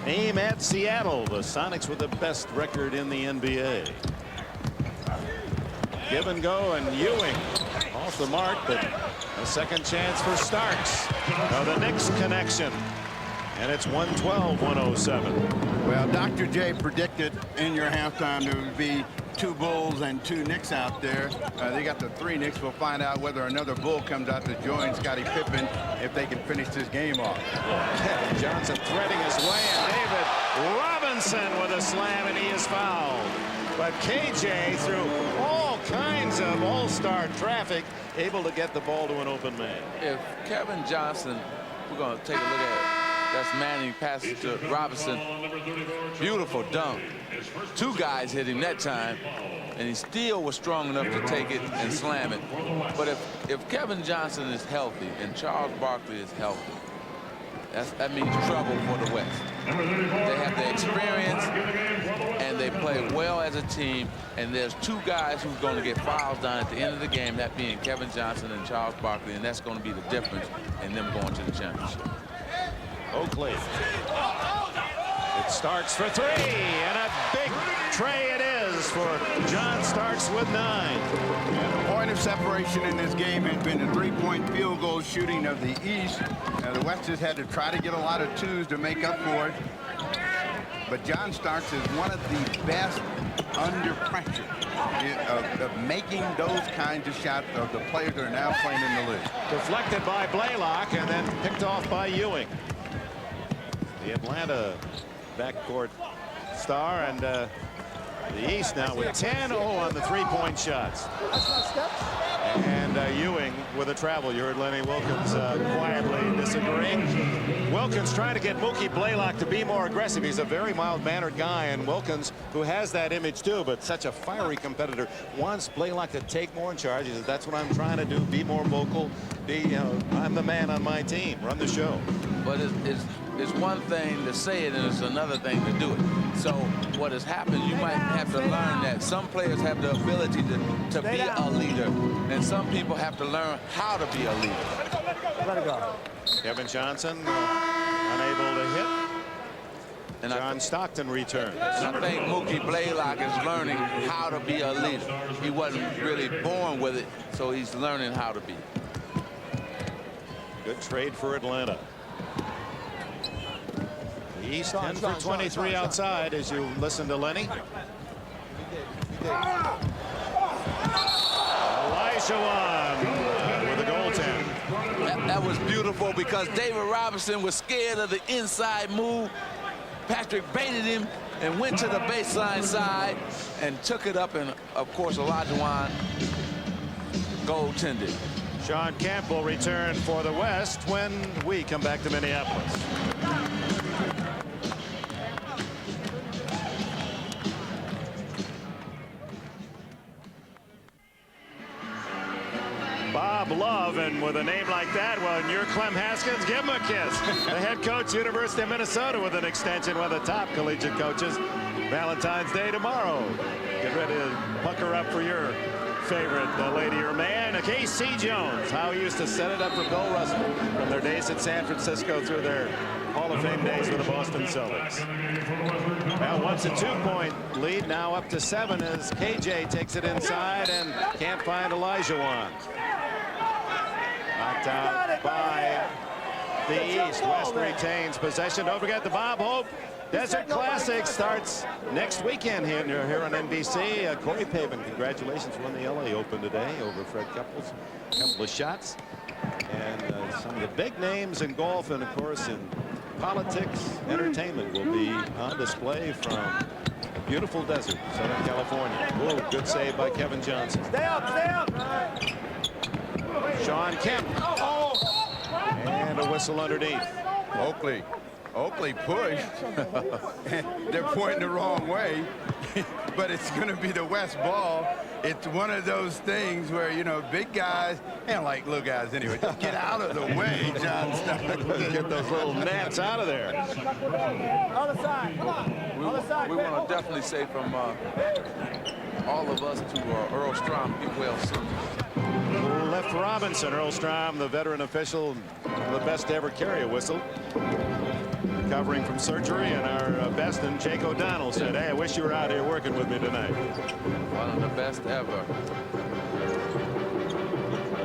aim at Seattle. The Sonics with the best record in the NBA. Give and go, and Ewing off the mark, but a second chance for Starks. Now the Knicks connection, and it's 112-107. Well, Dr. J predicted in your halftime there would be 2 Bulls and 2 Knicks out there. They got the 3 Knicks. We'll find out whether another Bull comes out to join Scottie Pippen if they can finish this game off. Kevin Johnson threading his way, and David Robinson with a slam, and he is fouled. But KJ, through all kinds of all-star traffic, able to get the ball to an open man. If Kevin Johnson, we're going to take a look at it. That's Manning passes to Robinson. Beautiful dunk. Two guys hit him that time, and he still was strong enough to take it and slam it. But if Kevin Johnson is healthy and Charles Barkley is healthy, that means trouble for the West. They have the experience, and they play well as a team, and there's two guys who's going to get fouls down at the end of the game, that being Kevin Johnson and Charles Barkley, and that's going to be the difference in them going to the championship. Oakley. It Starks for three, and a big tray it is for John Starks with 9. And the point of separation in this game has been the three-point field goal shooting of the East. The West has had to try to get a lot of twos to make up for it. But John Starks is one of the best under pressure of making those kinds of shots of the players that are now playing in the league. Deflected by Blaylock and then picked off by Ewing. The Atlanta backcourt star, and the East now with 10-0 on the three-point shots. That's not steps. And Ewing with a travel. You heard Lenny Wilkins quietly disagreeing. Wilkins trying to get Mookie Blaylock to be more aggressive. He's a very mild-mannered guy, and Wilkins, who has that image too, but such a fiery competitor, wants Blaylock to take more in charge. He says, that's what I'm trying to do, be more vocal, I'm the man on my team, run the show. But it's one thing to say it, and it's another thing to do it. So what has happened, you might have to learn that some players have the ability to be a leader, and some people have to learn how to be a leader. Let it go. Kevin Johnson unable to hit. And John Stockton returns. I think Mookie Blaylock is learning how to be a leader. He wasn't really born with it, so he's learning how to be. Good trade for Atlanta. The East 10 for 23 outside as you listen to Lenny. Olajuwon with a goaltend. That was beautiful because David Robinson was scared of the inside move. Patrick baited him and went to the baseline side and took it up, and of course Olajuwon goaltended. Sean Kemp will return for the West when we come back to Minneapolis. Bob Love, and with a name like that, well, and you're Clem Haskins, give him a kiss. The head coach, University of Minnesota, with an extension, one of the top collegiate coaches. Valentine's Day tomorrow. Get ready to pucker up for your favorite lady or man. K.C. Jones, how he used to set it up for Bill Russell from their days at San Francisco through their Hall of Fame days with the Boston Celtics. Well, once a 2-point lead, now up to 7 as KJ takes it inside and can't find Olajuwon. Knocked out by the East. West retains possession. Don't forget the Bob Hope Desert Classic starts next weekend here on NBC. Corey Pavin, congratulations, won the LA Open today over Fred Couples. A couple of shots. And some of the big names in golf and, of course, in politics, entertainment will be on display from beautiful desert, Southern California. Whoa, good save by Kevin Johnson. Stay up, stay up. Sean Kemp. And a whistle underneath. Oakley pushed. They're pointing the wrong way, but it's going to be the West ball. It's one of those things where, you know, big guys, and like little guys anyway, just get out of the way, John Stockton. Get those little gnats out of there. Other side, come on. Other side. We want to definitely say from all of us to Earl Strom, get well soon. Left Robinson, Earl Strom, the veteran official, the best to ever carry a whistle. Recovering from surgery, and our best, and Jake O'Donnell said, hey, I wish you were out here working with me tonight. One of the best ever.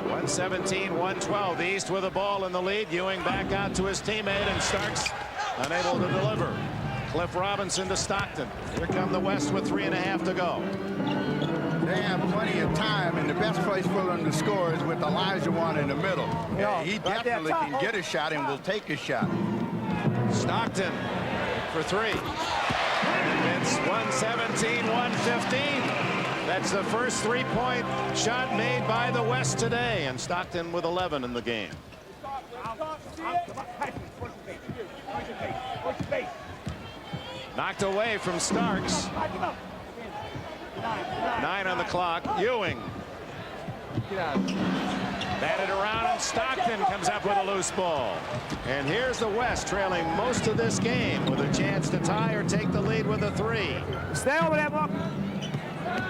117-112. The East with the ball in the lead. Ewing back out to his teammate, and Starks unable to deliver. Cliff Robinson to Stockton. Here come the West with 3.5 to go. They have plenty of time, and the best place for them to score is with Olajuwon in the middle. Yeah, he definitely can get a shot and will take a shot. Stockton for 3. It's 117-115. 15th. That's the first three-point shot made by the West today, and Stockton with 11 in the game. Knocked away from Starks. 9 on the clock. Ewing. Batted around, and Stockton comes up with a loose ball. And here's the West trailing most of this game with a chance to tie or take the lead with a 3. Stay over there, Buck.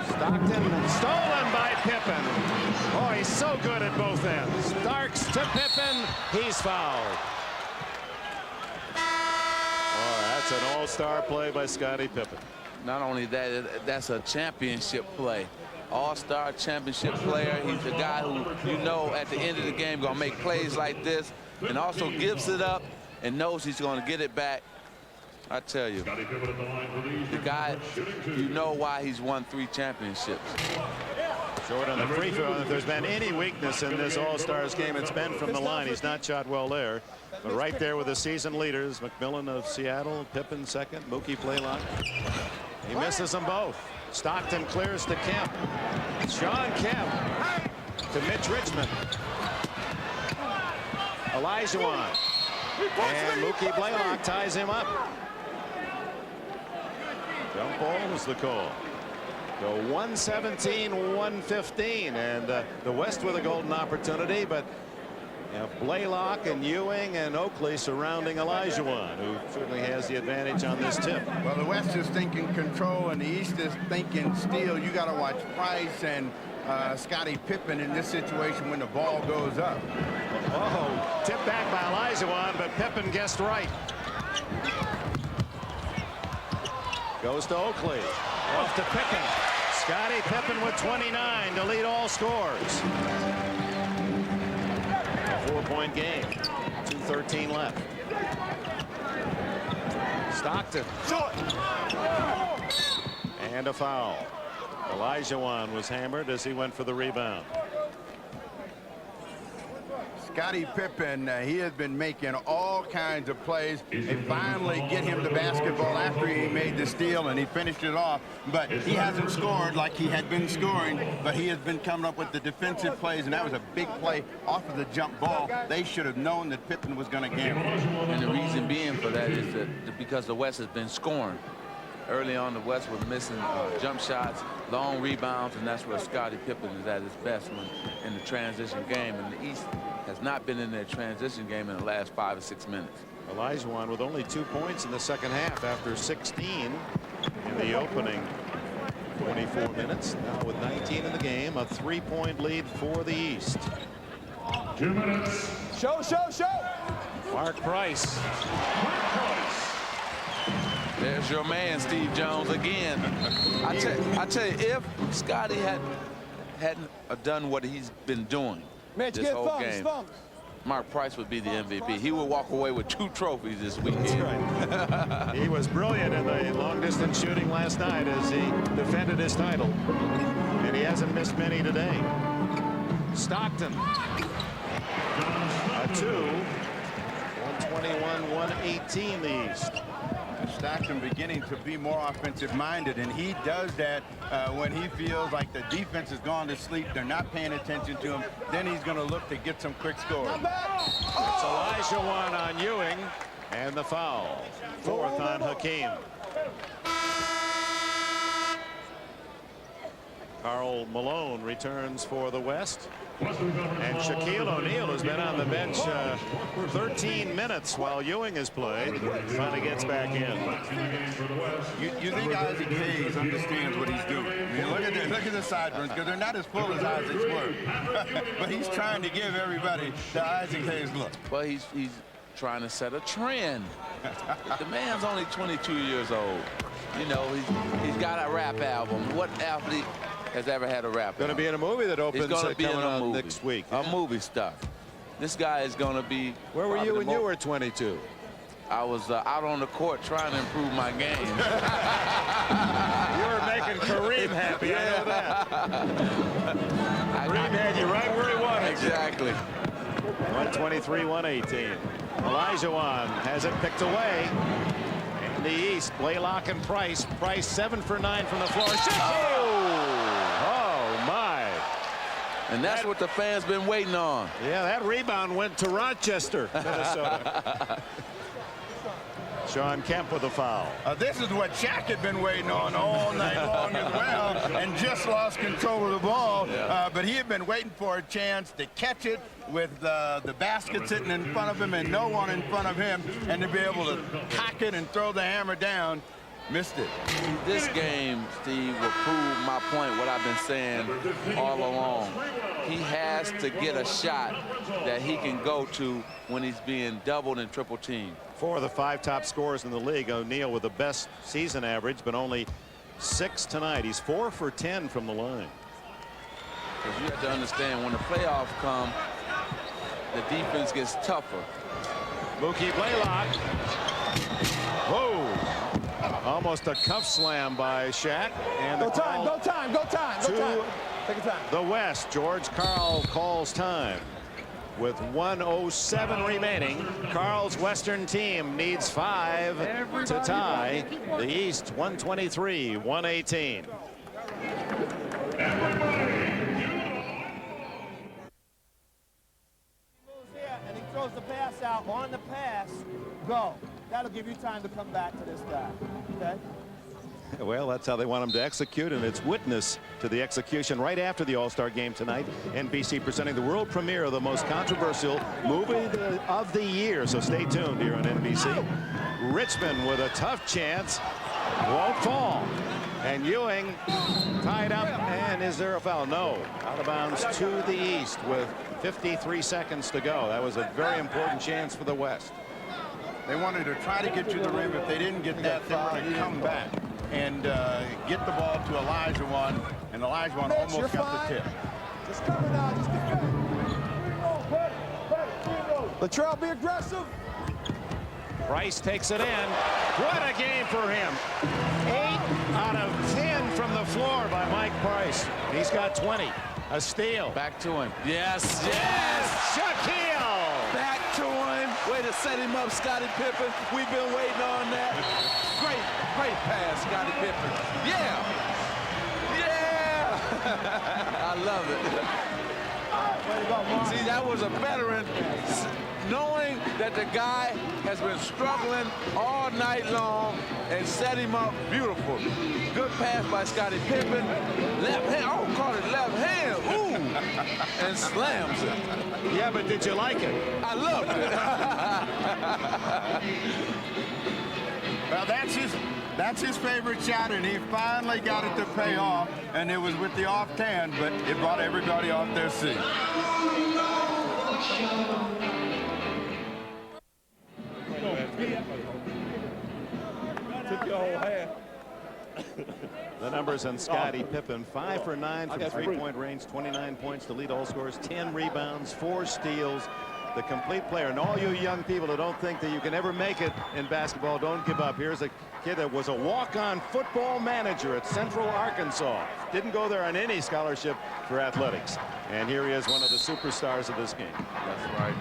Stockton stolen by Pippen. Oh, he's so good at both ends. Starks to Pippen. He's fouled. Oh, that's an all-star play by Scottie Pippen. Not only that, that's a championship play. All-star championship player. He's the guy who, you know, at the end of the game going to make plays like this and also gives it up and knows he's going to get it back. I tell you, the guy, you know why he's won 3 championships. Short on the free throw. If there's been any weakness in this All-Stars game, it's been from the line. He's not shot well there. But right there with the season leaders, McMillan of Seattle, Pippen second, Mookie Blaylock. He misses them both. Stockton clears to Kemp. Sean Kemp to Mitch Richmond. Olajuwon. And Mookie Blaylock ties him up. Jump ball is the call. So 117-115, and the West with a golden opportunity, but Blaylock and Ewing and Oakley surrounding Olajuwon, who certainly has the advantage on this tip. Well, the West is thinking control, and the East is thinking steal. You got to watch Price and Scottie Pippen in this situation when the ball goes up. Oh, tip back by Olajuwon, but Pippen guessed right. Goes to Oakley. Off to Pippen. Scottie Pippen with 29 to lead all scores. A 4-point game. 2:13 left. Stockton. And a foul. Olajuwon was hammered as he went for the rebound. Scottie Pippen, he has been making all kinds of plays. They finally get him the basketball after he made the steal, and he finished it off. But he hasn't scored like he had been scoring, but he has been coming up with the defensive plays, and that was a big play off of the jump ball. They should have known that Pippen was going to gamble. And the reason being for that is that because the West has been scoring. Early on, the West was missing jump shots, long rebounds, and that's where Scottie Pippen is at his best when in the transition game. And the East has not been in their transition game in the last 5 or 6 minutes. Olajuwon with only 2 points in the second half after 16 in the opening 24 minutes. Now with 19 in the game, a 3-point lead for the East. 2 minutes. Show. Mark Price. There's your man, Steve Jones, again. I tell you, if Scottie hadn't done what he's been doing this whole game, Mark Price would be the MVP. He would walk away with 2 trophies this weekend. That's right. He was brilliant in the long-distance shooting last night as he defended his title. And he hasn't missed many today. Stockton. A 2. 121-118 the East. Stockton beginning to be more offensive minded, and he does that when he feels like the defense has gone to sleep, they're not paying attention to him, then he's going to look to get some quick scores. It's Olajuwon on Ewing, and the foul. 4th on Hakeem. Karl Malone returns for the West. And Shaquille O'Neal has been on the bench 13 minutes while Ewing has played. Finally gets back in. You think Isaac Hayes understands what he's doing. I mean, look at the sideburns, because they're not as full as Isaac's were. But he's trying to give everybody the Isaac Hayes look. Well, he's trying to set a trend. The man's only 22 years old. You know, he's got a rap album. What athlete has ever had a rap? Going to be in a movie that opens coming out movie. next week. A movie stuff. This guy is going to be. Where were you when you were 22? I was out on the court trying to improve my game. You were making Kareem happy. I know that. Kareem had you right where he wanted. Exactly. 123-118. Olajuwon has it picked away. And the East, Blaylock and Price. Price 7 for 9 from the floor. Oh, my. And that's what the fans been waiting on. Yeah, that rebound went to Rochester, Minnesota. Sean Kemp with a foul. This is what Shaq had been waiting on all night long as well, and just lost control of the ball. But he had been waiting for a chance to catch it with the basket sitting in front of him and no one in front of him, and to be able to cock it and throw the hammer down. Missed it. This game, Steve, will prove my point, what I've been saying all along. He has to get a shot that he can go to when he's being doubled and triple teamed. 4 of the 5 top scorers in the league. O'Neal with the best season average, but only 6 tonight. He's 4 for 10 from the line. Because you have to understand, when the playoffs come, the defense gets tougher. Mookie Blaylock. Whoa. Almost a cuff slam by Shaq. And Go time, go time, go time, go time. Take your time. The West, George Karl calls time. With 1:07 remaining, Karl's Western team needs 5 to tie. The East, 123, 118. And he throws the pass out. On the pass, go. That'll give you time to come back to this guy. Okay? Well, that's how they want him to execute, and it's witness to the execution right after the All-Star game tonight. NBC presenting the world premiere of the most controversial movie of the year. So stay tuned here on NBC. Richmond with a tough chance. Won't fall. And Ewing tied up. And is there a foul? No. Out of bounds to the East with 53 seconds to go. That was a very important chance for the West. They wanted to try to get to the rim. If they didn't get that, they were going to come back and get the ball to Olajuwon, and Olajuwon almost got the tip. Just cover now. Just Latrell, be aggressive. Price takes it in. What a game for him. 8 out of 10 from the floor by Mike Price. He's got 20. A steal. Back to him. Yes, yes. Shaquille. Back to him. Way to set him up, Scottie Pippen. We've been waiting on that. Great pass, Scottie Pippen. Yeah. I love it. See, that was a veteran knowing that the guy has been struggling all night long and set him up beautiful. Good pass by Scottie Pippen. Left hand, caught it left hand. Ooh, and slams it. Yeah, but did you like it? I loved it. Well, that's his favorite shot, and he finally got it to pay off, and it was with the off hand, but it brought everybody off their seat. Took your whole half. The numbers on Scottie Pippen: 5 for 9 from three-point range, 29 points to lead all scorers, 10 rebounds, 4 steals. The complete player. And all you young people that don't think that you can ever make it in basketball, don't give up. Here's a kid that was a walk-on football manager at Central Arkansas. Didn't go there on any scholarship for athletics. And here he is, one of the superstars of this game. That's right.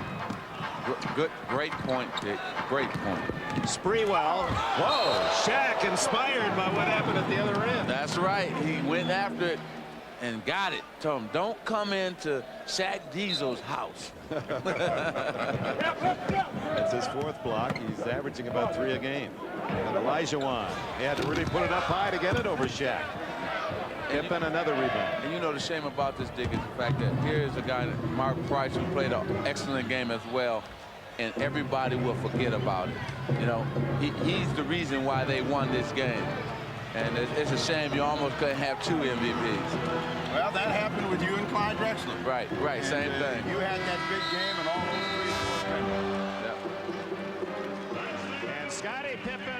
Great point, Dick. Great point. Spreewell. Whoa, Shaq inspired by what happened at the other end. That's right. He went after it and got it. Told him, don't come into Shaq Diesel's house. That's his 4th block. He's averaging about 3 a game. And Olajuwon, he had to really put it up high to get it over Shaq. Pippen, another rebound. And you know the shame about this, Dick, is the fact that here is a guy, Mark Price, who played an excellent game as well, and everybody will forget about it. You know, he's the reason why they won this game. And it's a shame you almost couldn't have 2 MVPs. Well, that happened with you and Clyde Drexler. Right, and, same thing. You had that big game and all those 3. And Scottie Pippen